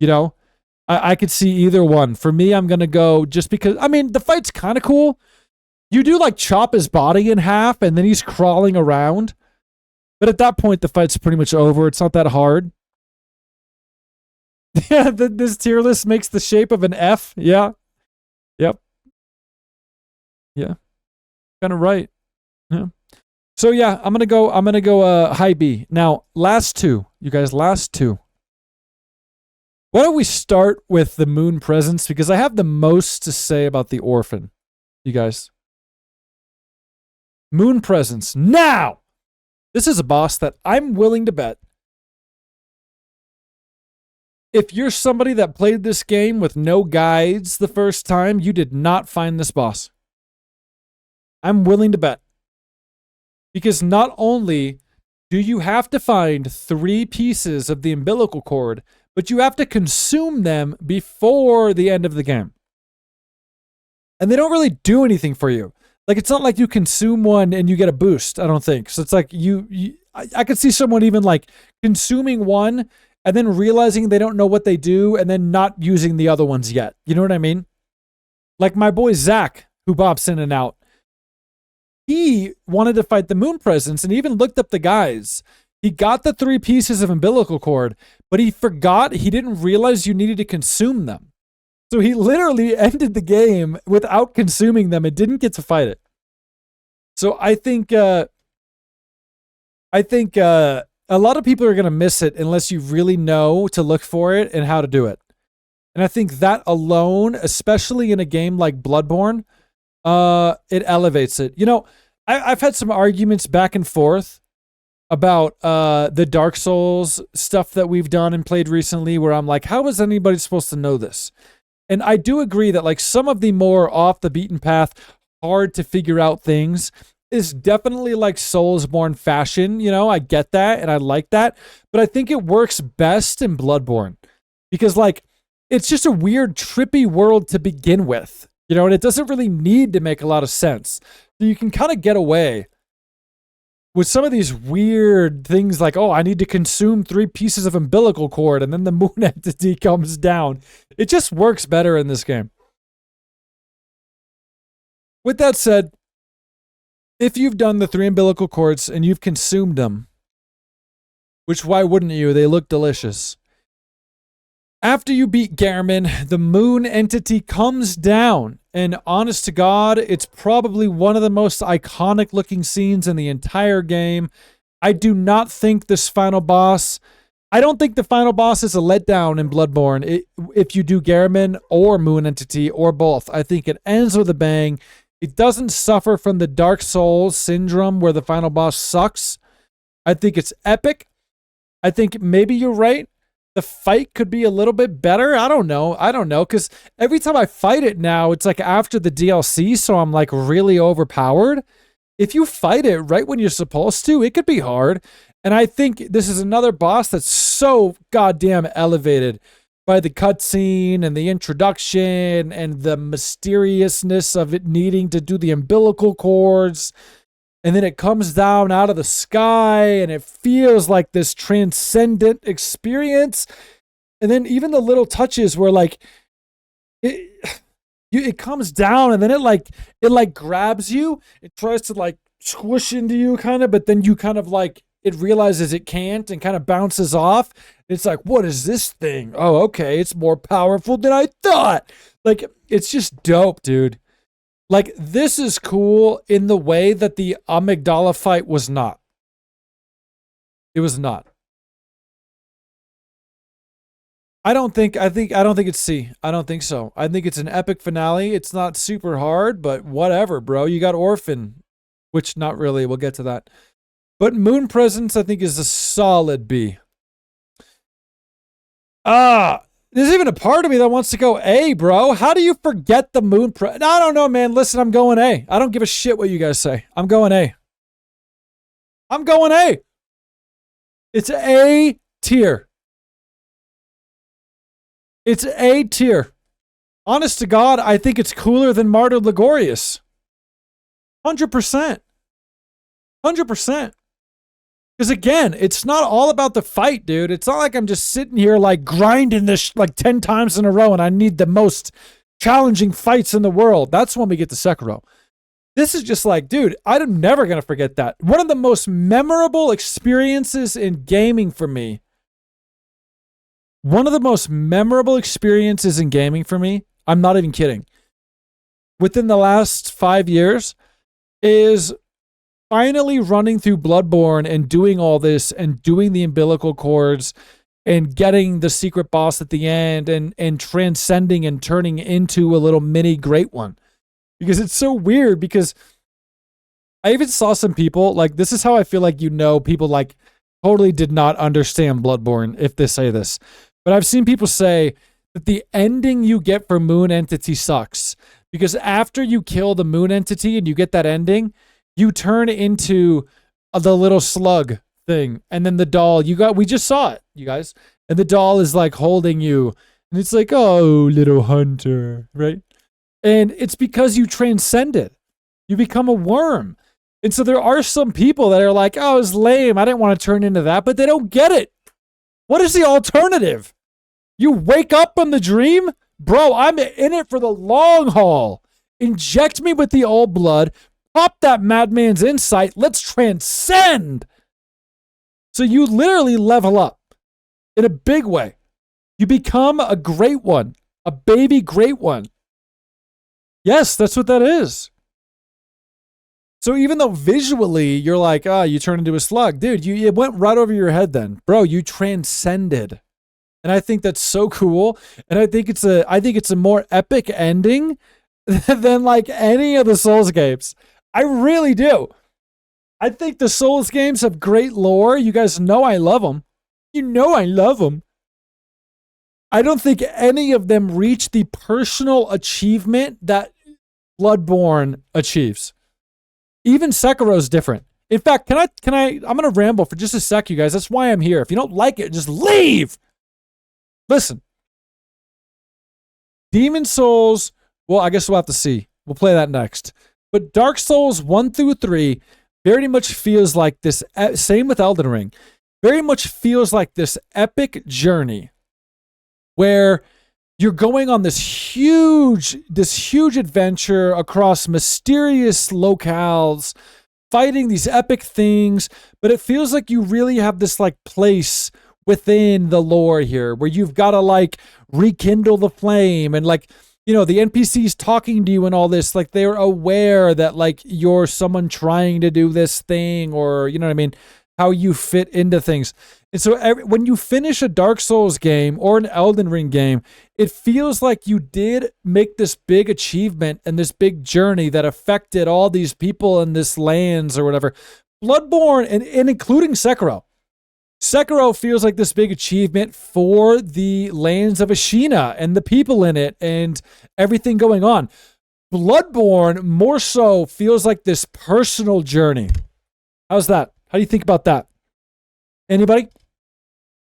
You know? I could see either one. For me, I'm going to go just because... I mean, the fight's kind of cool. You do, like, chop his body in half, and then he's crawling around. But at that point, the fight's pretty much over. It's not that hard. Yeah, this tier list makes the shape of an F. Yeah. Yep. Yeah. Kind of right. Yeah. So yeah, I'm gonna go high B. Now, last two, you guys, last two. Why don't we start with the Moon Presence, because I have the most to say about the Orphan, you guys. Moon Presence. Now, this is a boss that I'm willing to bet. If you're somebody that played this game with no guides the first time, you did not find this boss. I'm willing to bet. Because not only do you have to find 3 pieces of the umbilical cord, but you have to consume them before the end of the game. And they don't really do anything for you. Like, it's not like you consume one and you get a boost, I don't think. So it's like I could see someone even like consuming one and then realizing they don't know what they do and then not using the other ones yet. You know what I mean? Like my boy Zach, who bops in and out. He wanted to fight the Moon Presence and even looked up the guys. He got the 3 pieces of umbilical cord, but he forgot, he didn't realize you needed to consume them. So he literally ended the game without consuming them and didn't get to fight it. So I think a lot of people are going to miss it unless you really know to look for it and how to do it. And I think that alone, especially in a game like Bloodborne, it elevates it. You know, I've had some arguments back and forth about the Dark Souls stuff that we've done and played recently, where I'm like, how is anybody supposed to know this? And I do agree that like some of the more off the beaten path, hard to figure out things is definitely like Soulsborne fashion. You know, I get that and I like that, but I think it works best in Bloodborne because like it's just a weird, trippy world to begin with, you know, and it doesn't really need to make a lot of sense. So you can kind of get away with some of these weird things like, oh, I need to consume 3 pieces of umbilical cord and then the moon entity comes down. It just works better in this game. With that said, if you've done the 3 umbilical cords and you've consumed them, which why wouldn't you? They look delicious. After you beat Gehrman, the moon entity comes down. And honest to God, it's probably one of the most iconic looking scenes in the entire game. I do not think this final boss... I don't think the final boss is a letdown in Bloodborne if you do Gehrman or moon entity or both. I think it ends with a bang. It doesn't suffer from the Dark Souls syndrome where the final boss sucks. I think it's epic. I think maybe you're right. The fight could be a little bit better. I don't know. Because every time I fight it now, it's like after the DLC, so I'm like really overpowered. If you fight it right when you're supposed to, it could be hard. And I think this is another boss that's so goddamn elevated by the cutscene and the introduction and the mysteriousness of it needing to do the umbilical cords. And then it comes down out of the sky and it feels like this transcendent experience. And then even the little touches where like it comes down and then it grabs you. It tries to like squish into you kind of, but then you kind of like, it realizes it can't and kind of bounces off. It's like, what is this thing? Oh, okay. It's more powerful than I thought. Like, it's just dope, dude. Like, this is cool in the way that the amygdala fight was not. It was not. I don't think it's C. I don't think so. I think it's an epic finale. It's not super hard, but whatever, bro. You got Orphan, which not really. We'll get to that. But Moon Presence, I think, is a solid B. There's even a part of me that wants to go A, bro. How do you forget the Moon Presence? I don't know, man. Listen, I'm going A. I don't give a shit what you guys say. I'm going A. I'm going A. It's A tier. It's A tier. Honest to God, I think it's cooler than Martyr Logorius. 100%. 100%. Because again, it's not all about the fight, dude. It's not like I'm just sitting here like grinding this like 10 times in a row and I need the most challenging fights in the world. That's when we get to Sekiro. This is just like, dude, I'm never going to forget that. One of the most memorable experiences in gaming for me. One of the most memorable experiences in gaming for me, I'm not even kidding, within the last 5 years is finally running through Bloodborne and doing all this and doing the umbilical cords and getting the secret boss at the end and transcending and turning into a little mini great one. Because it's so weird because I even saw some people, like this is how I feel like, you know, people like totally did not understand Bloodborne if they say this. But I've seen people say that the ending you get for Moon Entity sucks. Because after you kill the Moon Entity and you get that ending, you turn into the little slug thing. And then the doll, we just saw it, you guys. And the doll is like holding you. And it's like, oh, little hunter, right? And it's because you transcend it. You become a worm. And so there are some people that are like, oh, it's lame. I didn't want to turn into that. But they don't get it. What is the alternative? You wake up from the dream? Bro, I'm in it for the long haul. Inject me with the old blood. Pop that madman's insight. Let's transcend. So you literally level up in a big way. You become a great one, a baby great one. Yes, that's what that is. So even though visually you're like, you turn into a slug, dude, it went right over your head then. Bro, you transcended. And I think that's so cool. And I think it's a more epic ending than like any of the Souls games. I really do. I think the Souls games have great lore. You guys know I love them. You know I love them. I don't think any of them reach the personal achievement that Bloodborne achieves. Even Sekiro's different. In fact, I'm going to ramble for just a sec, you guys. That's why I'm here. If you don't like it, just leave. Listen. Demon Souls, well, I guess we'll have to see. We'll play that next. But Dark Souls 1 through 3 very much feels like this, same with Elden Ring, very much feels like this epic journey where you're going on this huge adventure across mysterious locales, fighting these epic things, but it feels like you really have this like place within the lore here where you've got to like rekindle the flame and like, you know, the NPCs talking to you and all this, like they're aware that like you're someone trying to do this thing, or you know what I mean, how you fit into things. And so when you finish a Dark Souls game or an Elden Ring game, it feels like you did make this big achievement and this big journey that affected all these people in this lands or whatever. Bloodborne and including Sekiro. Sekiro feels like this big achievement for the lands of Ashina and the people in it and everything going on. Bloodborne more so feels like this personal journey. How's that? How do you think about that? Anybody?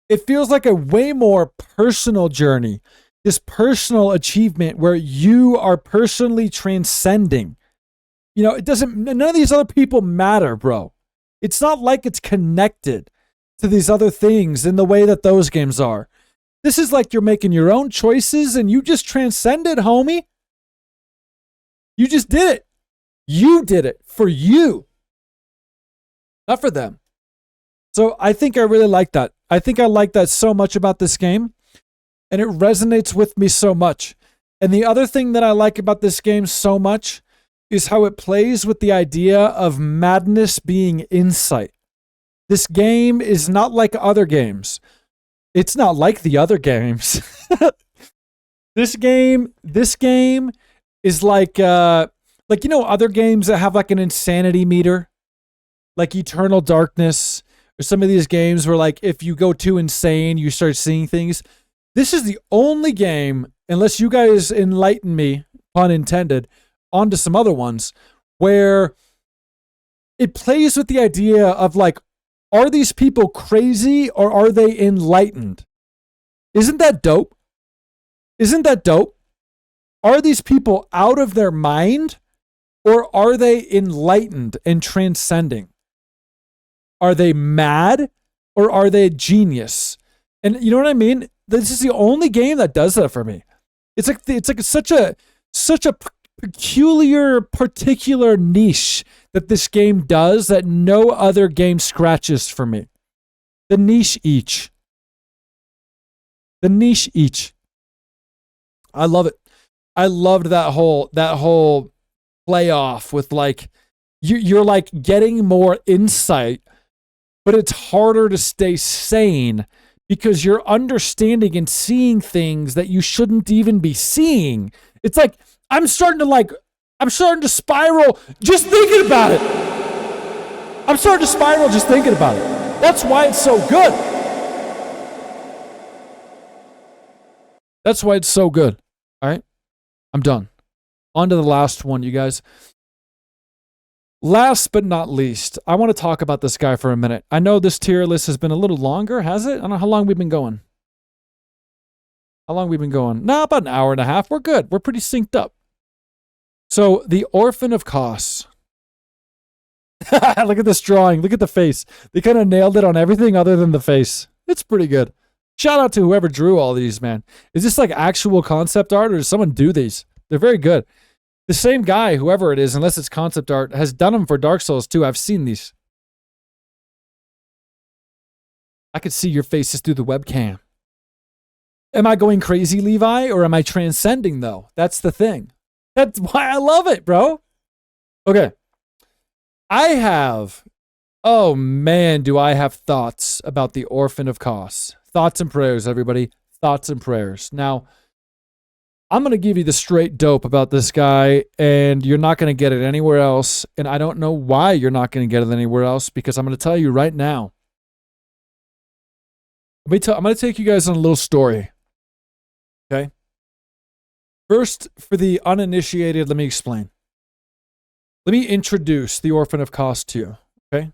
It feels like a way more personal journey, this personal achievement where you are personally transcending. You know, none of these other people matter, bro. It's not like it's connected to these other things in the way that those games are. This is like you're making your own choices and you just transcended, homie. You just did it. You did it for you, not for them. So I think I really like that. I think I like that so much about this game, and it resonates with me so much. And the other thing that I like about this game so much is how it plays with the idea of madness being insight. This game is not like other games. It's not like the other games. This game is like you know, other games that have like an insanity meter, like Eternal Darkness, or some of these games where like if you go too insane, you start seeing things. This is the only game, unless you guys enlighten me, pun intended, onto some other ones, where it plays with the idea of like, are these people crazy or are they enlightened? Isn't that dope? Isn't that dope? Are these people out of their mind or are they enlightened and transcending? Are they mad or are they genius? And you know what I mean? This is the only game that does that for me. It's like such a peculiar, particular niche that this game does that no other game scratches for me. The niche each. I love it. I loved that whole playoff with like you're like getting more insight, but it's harder to stay sane because you're understanding and seeing things that you shouldn't even be seeing. It's like I'm starting to spiral just thinking about it. I'm starting to spiral just thinking about it. That's why it's so good. That's why it's so good. All right? I'm done. On to the last one, you guys. Last but not least, I want to talk about this guy for a minute. I know this tier list has been a little longer, has it? I don't know how long we've been going. No, about an hour and a half. We're good. We're pretty synced up. So, the Orphan of Kos. Look at this drawing. Look at the face. They kind of nailed it on everything other than the face. It's pretty good. Shout out to whoever drew all these, man. Is this like actual concept art or does someone do these? They're very good. The same guy, whoever it is, unless it's concept art, has done them for Dark Souls too. I've seen these. I could see your faces through the webcam. Am I going crazy, Levi, or am I transcending, though? That's the thing. That's why I love it, bro. Okay. Oh man, do I have thoughts about the Orphan of Kos. Thoughts and prayers, everybody. Thoughts and prayers. Now, I'm going to give you the straight dope about this guy, and you're not going to get it anywhere else. And I don't know why you're not going to get it anywhere else, because I'm going to tell you right now. I'm going to take you guys on a little story. Okay? First, for the uninitiated, let me explain. Let me introduce the Orphan of Kos to you. Okay?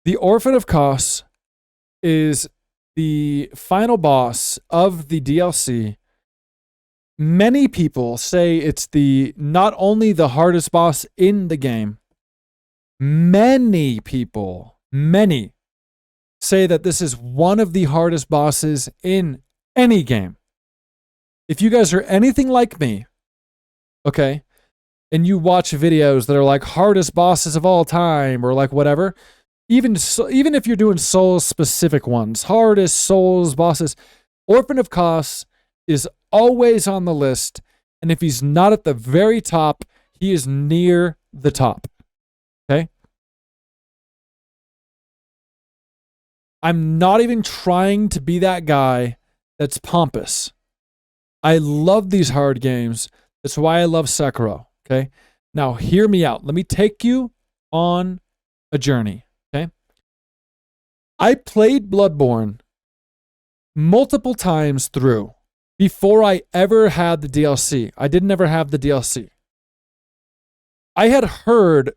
The Orphan of Kos is the final boss of the DLC. Many people say it's not only the hardest boss in the game. Many people, say that this is one of the hardest bosses in any game. If you guys are anything like me, okay, and you watch videos that are like hardest bosses of all time or like whatever, even if you're doing Souls-specific ones, hardest Souls bosses, Orphan of Kos is always on the list, and if he's not at the very top, he is near the top. Okay? I'm not even trying to be that guy that's pompous. I love these hard games. That's why I love Sekiro. Okay? Now, hear me out. Let me take you on a journey. Okay? I played Bloodborne multiple times through before I ever had the DLC. I didn't ever have the DLC. I had heard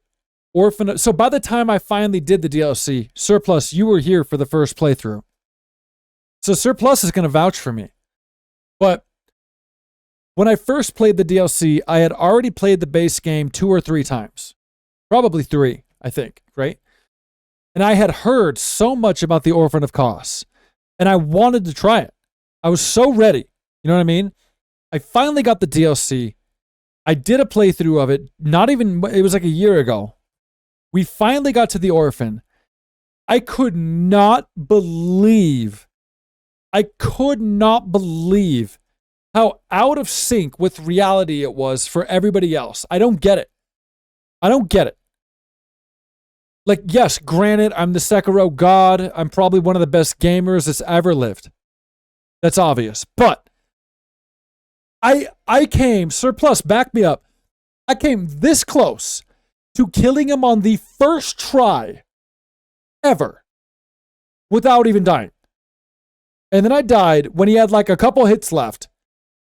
Orphan... So by the time I finally did the DLC, Surplus, you were here for the first playthrough. So Surplus is going to vouch for me. But when I first played the DLC, I had already played the base game 2 or 3 times. Probably 3, I think, right? And I had heard so much about the Orphan of Kos, and I wanted to try it. I was so ready. You know what I mean? I finally got the DLC. I did a playthrough of it. It was like a year ago. We finally got to the Orphan. I could not believe how out of sync with reality it was for everybody else. I don't get it. Like, yes, granted, I'm the Sekiro god. I'm probably one of the best gamers that's ever lived. That's obvious. But I came, Surplus, back me up. I came this close to killing him on the first try ever without even dying. And then I died when he had like a couple hits left.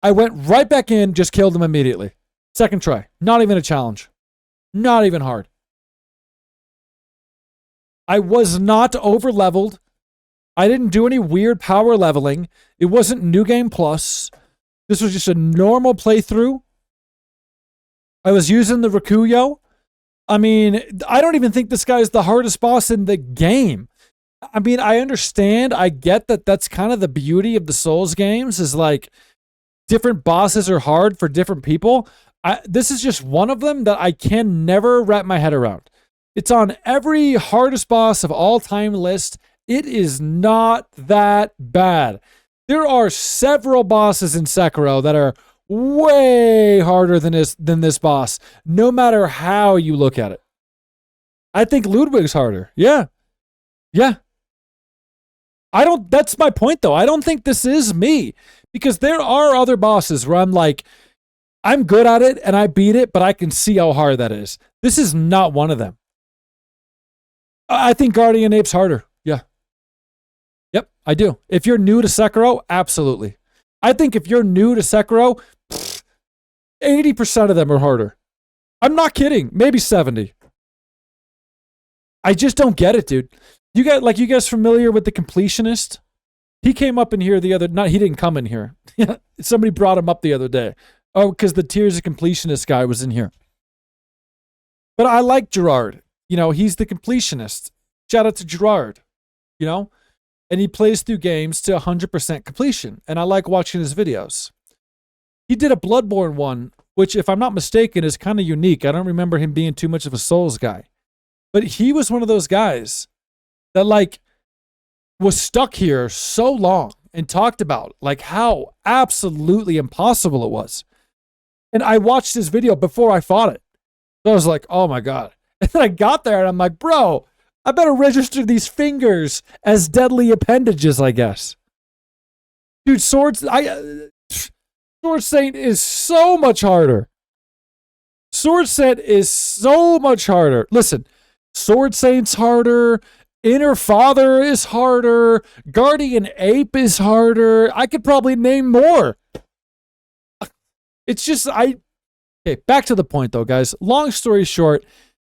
I went right back in, just killed him immediately. Second try. Not even a challenge. Not even hard. I was not over leveled. I didn't do any weird power leveling. It wasn't New Game Plus. This was just a normal playthrough. I was using the Rakuyo. I mean, I don't even think this guy is the hardest boss in the game. I mean, I understand. I get that that's kind of the beauty of the Souls games, is like different bosses are hard for different people. This is just one of them that I can never wrap my head around. It's on every hardest boss of all time list. It is not that bad. There are several bosses in Sekiro that are way harder than this boss, no matter how you look at it. I think Ludwig's harder. Yeah. That's my point though. I don't think this is me, because there are other bosses where I'm like, I'm good at it and I beat it, but I can see how hard that is. This is not one of them. I think Guardian Ape's harder. Yeah. Yep, I do. If you're new to Sekiro, absolutely. I think if you're new to Sekiro, 80% of them are harder. I'm not kidding. Maybe 70. I just don't get it, dude. You guys familiar with the Completionist? He came up in here he didn't come in here. Somebody brought him up the other day. Oh, because the Tears of Completionist guy was in here. But I like Gerard. You know, he's the Completionist. Shout out to Gerard. You know? And he plays through games to 100% completion. And I like watching his videos. He did a Bloodborne one, which, if I'm not mistaken, is kind of unique. I don't remember him being too much of a Souls guy. But he was one of those guys that, like, was stuck here so long and talked about, like, how absolutely impossible it was. And I watched his video before I fought it. So I was like, oh my God. And then I got there and I'm like, bro, I better register these fingers as deadly appendages, I guess. Dude, swords, Sword Saint is so much harder. Sword Saint is so much harder. Listen, Sword Saint's harder. Inner Father is harder. Guardian Ape is harder. I could probably name more. It's just, okay, back to the point though, guys. Long story short,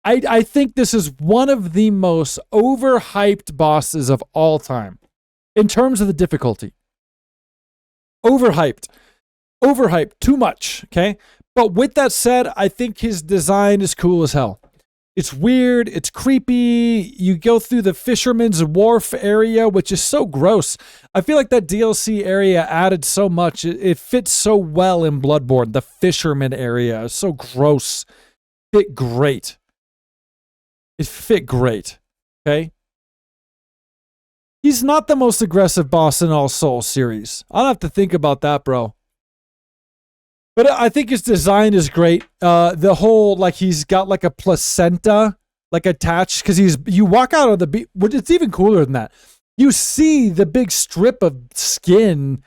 I think this is one of the most overhyped bosses of all time in terms of the difficulty. Overhyped. Overhyped. Too much, okay? But with that said, I think his design is cool as hell. It's weird. It's creepy. You go through the Fisherman's Wharf area, which is so gross. I feel like that DLC area added so much. It fits so well in Bloodborne. The Fisherman area is so gross. Fit great. It fit great. Okay? He's not the most aggressive boss in all Souls series. I don't have to think about that, bro. But I think his design is great. The whole, like, he's got like a placenta, like attached, because you walk out of the beach. It's even cooler than that. You see the big strip of skin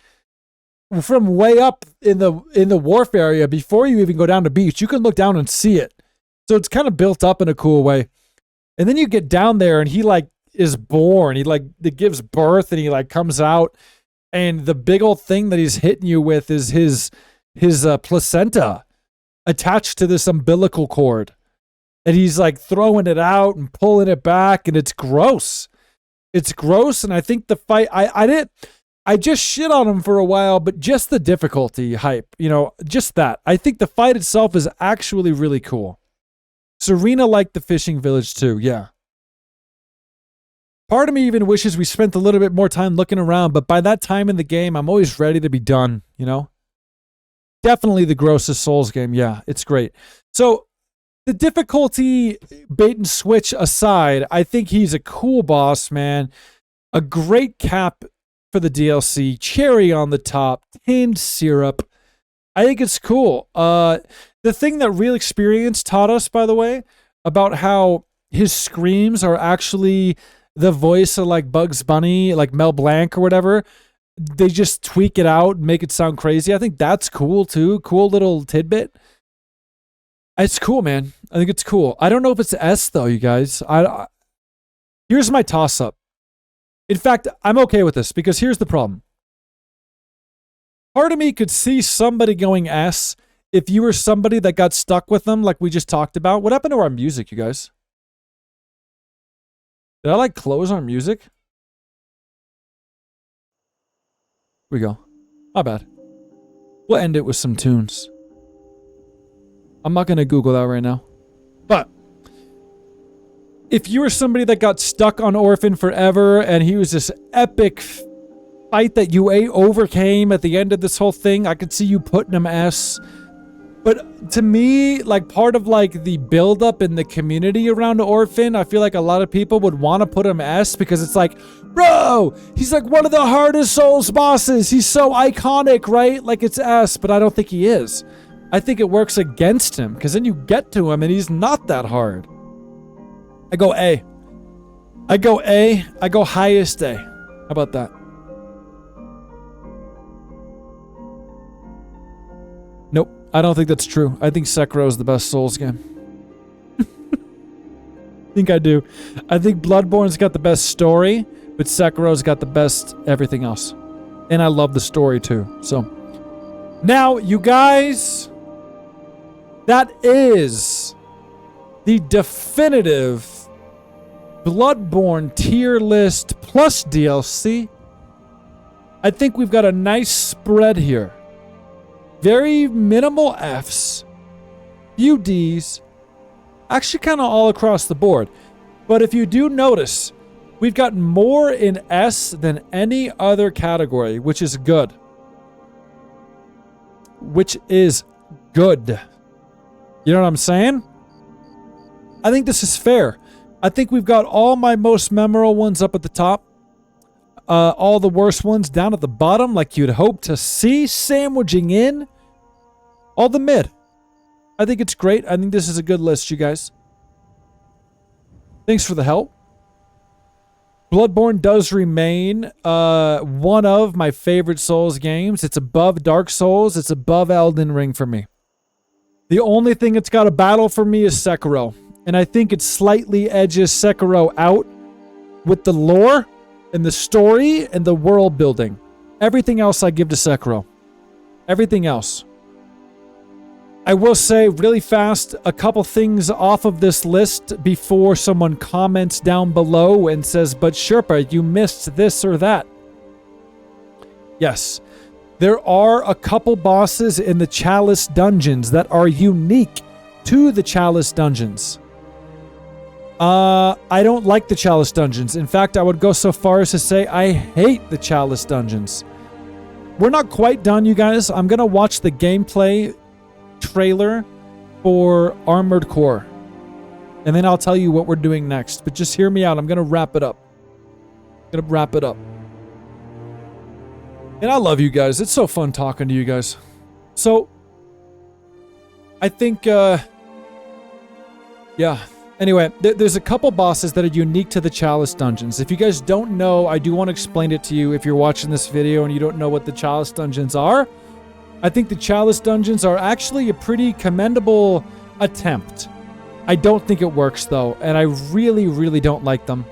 from way up in the wharf area before you even go down the beach. You can look down and see it. So it's kind of built up in a cool way. And then you get down there and he like is born. It gives birth and he like comes out. And the big old thing that he's hitting you with is his placenta attached to this umbilical cord, and he's like throwing it out and pulling it back, and it's gross. It's gross. And I think the fight, I just shit on him for a while, but just the difficulty hype, just that. I think the fight itself is actually really cool. Serena liked the fishing village too. Yeah. Part of me even wishes we spent a little bit more time looking around, but by that time in the game, I'm always ready to be done, Definitely the grossest Souls game. Yeah, it's great. So the difficulty bait and switch aside, I think he's a cool boss, man. A great cap for the DLC. Cherry on the top. Tinned syrup. I think it's cool. The thing that Real Experience taught us, by the way, about how his screams are actually the voice of like Bugs Bunny, like Mel Blanc or whatever. They just tweak it out and make it sound crazy. I think that's cool too. Cool little tidbit. It's cool, man. I think it's cool. I don't know if it's S though, you guys. Here's my toss up. In fact, I'm okay with this because here's the problem. Part of me could see somebody going S if you were somebody that got stuck with them like we just talked about. What happened to our music, you guys? Did I like close our music? We go. Not bad. We'll end it with some tunes. I'm not going to Google that right now. But if you were somebody that got stuck on Orphan forever and he was this epic fight that you overcame at the end of this whole thing, I could see you putting him S. But to me, like part of like the buildup in the community around Orphan, I feel like a lot of people would want to put him S because it's like, bro, he's like one of the hardest Souls bosses. He's so iconic, right? Like it's S, but I don't think he is. I think it works against him because then you get to him and he's not that hard. I go A. I go A. I go highest A. How about that? Nope. I don't think that's true. I think Sekiro is the best Souls game. I think I do. I think Bloodborne's got the best story, but Sekiro's got the best everything else. And I love the story too. So, now, you guys, that is the definitive Bloodborne tier list plus DLC. I think we've got a nice spread here. Very minimal Fs, few Ds, actually kind of all across the board. But if you do notice, we've got more in S than any other category, which is good. Which is good. You know what I'm saying? I think this is fair. I think we've got all my most memorable ones up at the top. All the worst ones down at the bottom, like you'd hope to see, sandwiching in all the mid. I think it's great. I think this is a good list, you guys. Thanks for the help. Bloodborne does remain one of my favorite Souls games. It's above Dark Souls. It's above Elden Ring for me. The only thing it's got a battle for me is Sekiro. And I think it slightly edges Sekiro out with the lore and the story and the world building. Everything else I give to Sekiro. Everything else. I will say really fast a couple things off of this list before someone comments down below and says, but Sherpa, you missed this or that. Yes, there are a couple bosses in the Chalice dungeons that are unique to the Chalice dungeons. I don't like the Chalice dungeons. In fact, I would go so far as to say I hate the Chalice dungeons. We're not quite done, you guys. I'm going to watch the gameplay trailer for Armored Core. And then I'll tell you what we're doing next. But just hear me out. I'm going to wrap it up. And I love you guys. It's so fun talking to you guys. So, I think, yeah. Anyway, there's a couple bosses that are unique to the Chalice dungeons. If you guys don't know, I do want to explain it to you if you're watching this video and you don't know what the Chalice dungeons are. I think the Chalice dungeons are actually a pretty commendable attempt. I don't think it works, though, and I really, really don't like them.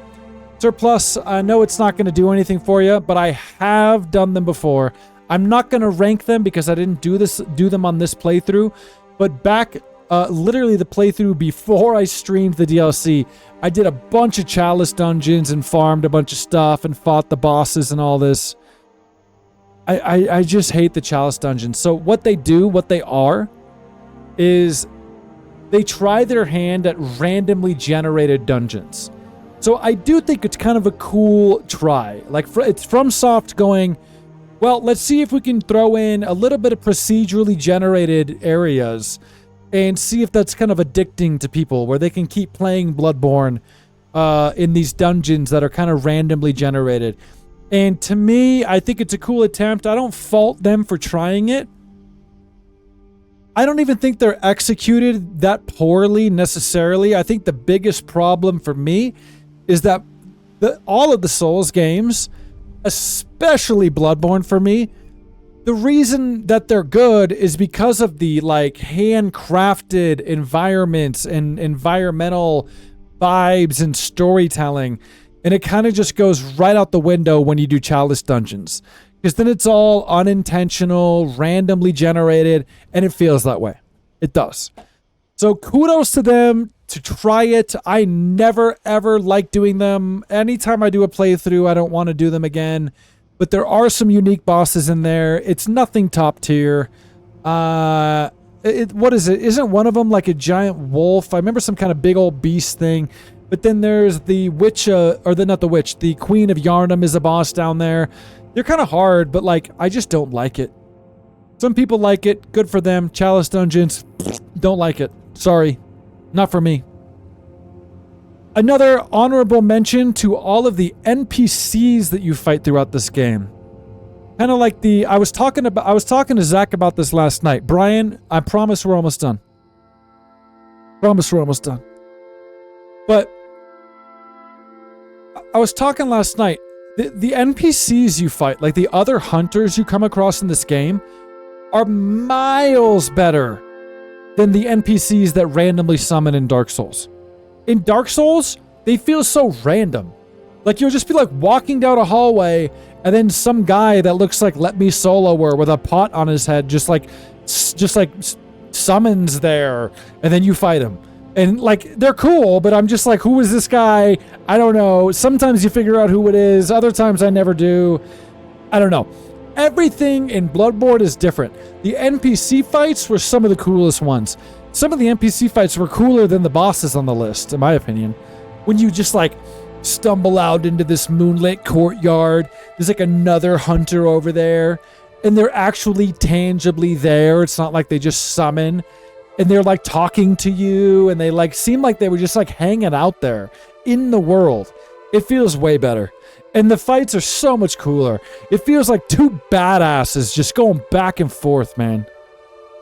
Surplus, I know it's not going to do anything for you, but I have done them before. I'm not going to rank them because I didn't do them on this playthrough, but back, literally the playthrough before I streamed the DLC, I did a bunch of Chalice dungeons and farmed a bunch of stuff and fought the bosses and all this. I just hate the Chalice dungeons. So what they do, what they are, is they try their hand at randomly generated dungeons. So I do think it's kind of a cool try. Like, it's FromSoft going, well, let's see if we can throw in a little bit of procedurally generated areas and see if that's kind of addicting to people, where they can keep playing Bloodborne in these dungeons that are kind of randomly generated. And to me, I think it's a cool attempt. I don't fault them for trying it. I don't even think they're executed that poorly necessarily. I think the biggest problem for me is that all of the Souls games, especially Bloodborne for me, the reason that they're good is because of the like handcrafted environments and environmental vibes and storytelling. And it kind of just goes right out the window when you do Chalice dungeons. Because then it's all unintentional, randomly generated, and it feels that way. It does. So kudos to them to try it. I never, ever like doing them. Anytime I do a playthrough, I don't want to do them again. But there are some unique bosses in there. It's nothing top tier. What is it? Isn't one of them like a giant wolf? I remember some kind of big old beast thing. But then there's the witch, the Queen of Yharnam is a boss down there. They're kind of hard, but like, I just don't like it. Some people like it. Good for them. Chalice dungeons, don't like it. Sorry. Not for me. Another honorable mention to all of the NPCs that you fight throughout this game. Kind of like I was talking to Zach about this last night. Brian, I promise we're almost done. But I was talking last night. The NPCs you fight, like the other hunters you come across in this game, are miles better than the NPCs that randomly summon in Dark Souls. In Dark Souls, they feel so random. Like, you'll just be like walking down a hallway, and then some guy that looks like Let Me Soloer with a pot on his head just like summons there, and then you fight him. And like, they're cool, but I'm just like, who is this guy? I don't know. Sometimes you figure out who it is. Other times I never do. I don't know. Everything in Bloodborne is different. The NPC fights were some of the coolest ones. Some of the NPC fights were cooler than the bosses on the list, in my opinion. When you just like stumble out into this moonlit courtyard, there's like another hunter over there, and they're actually tangibly there. It's not like they just summon. And they're like talking to you, and they like seem like they were just like hanging out there in the world. It feels way better. And the fights are so much cooler. It feels like two badasses just going back and forth, man.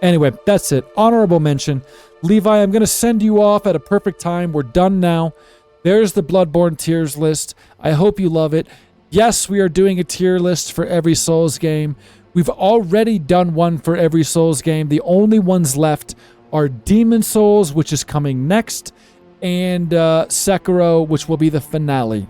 Anyway, that's it. Honorable mention. Levi, I'm going to send you off at a perfect time. We're done now. There's the Bloodborne tiers list. I hope you love it. Yes, we are doing a tier list for every Souls game. We've already done one for every Souls game. The only ones left are Demon Souls, which is coming next, and Sekiro, which will be the finale.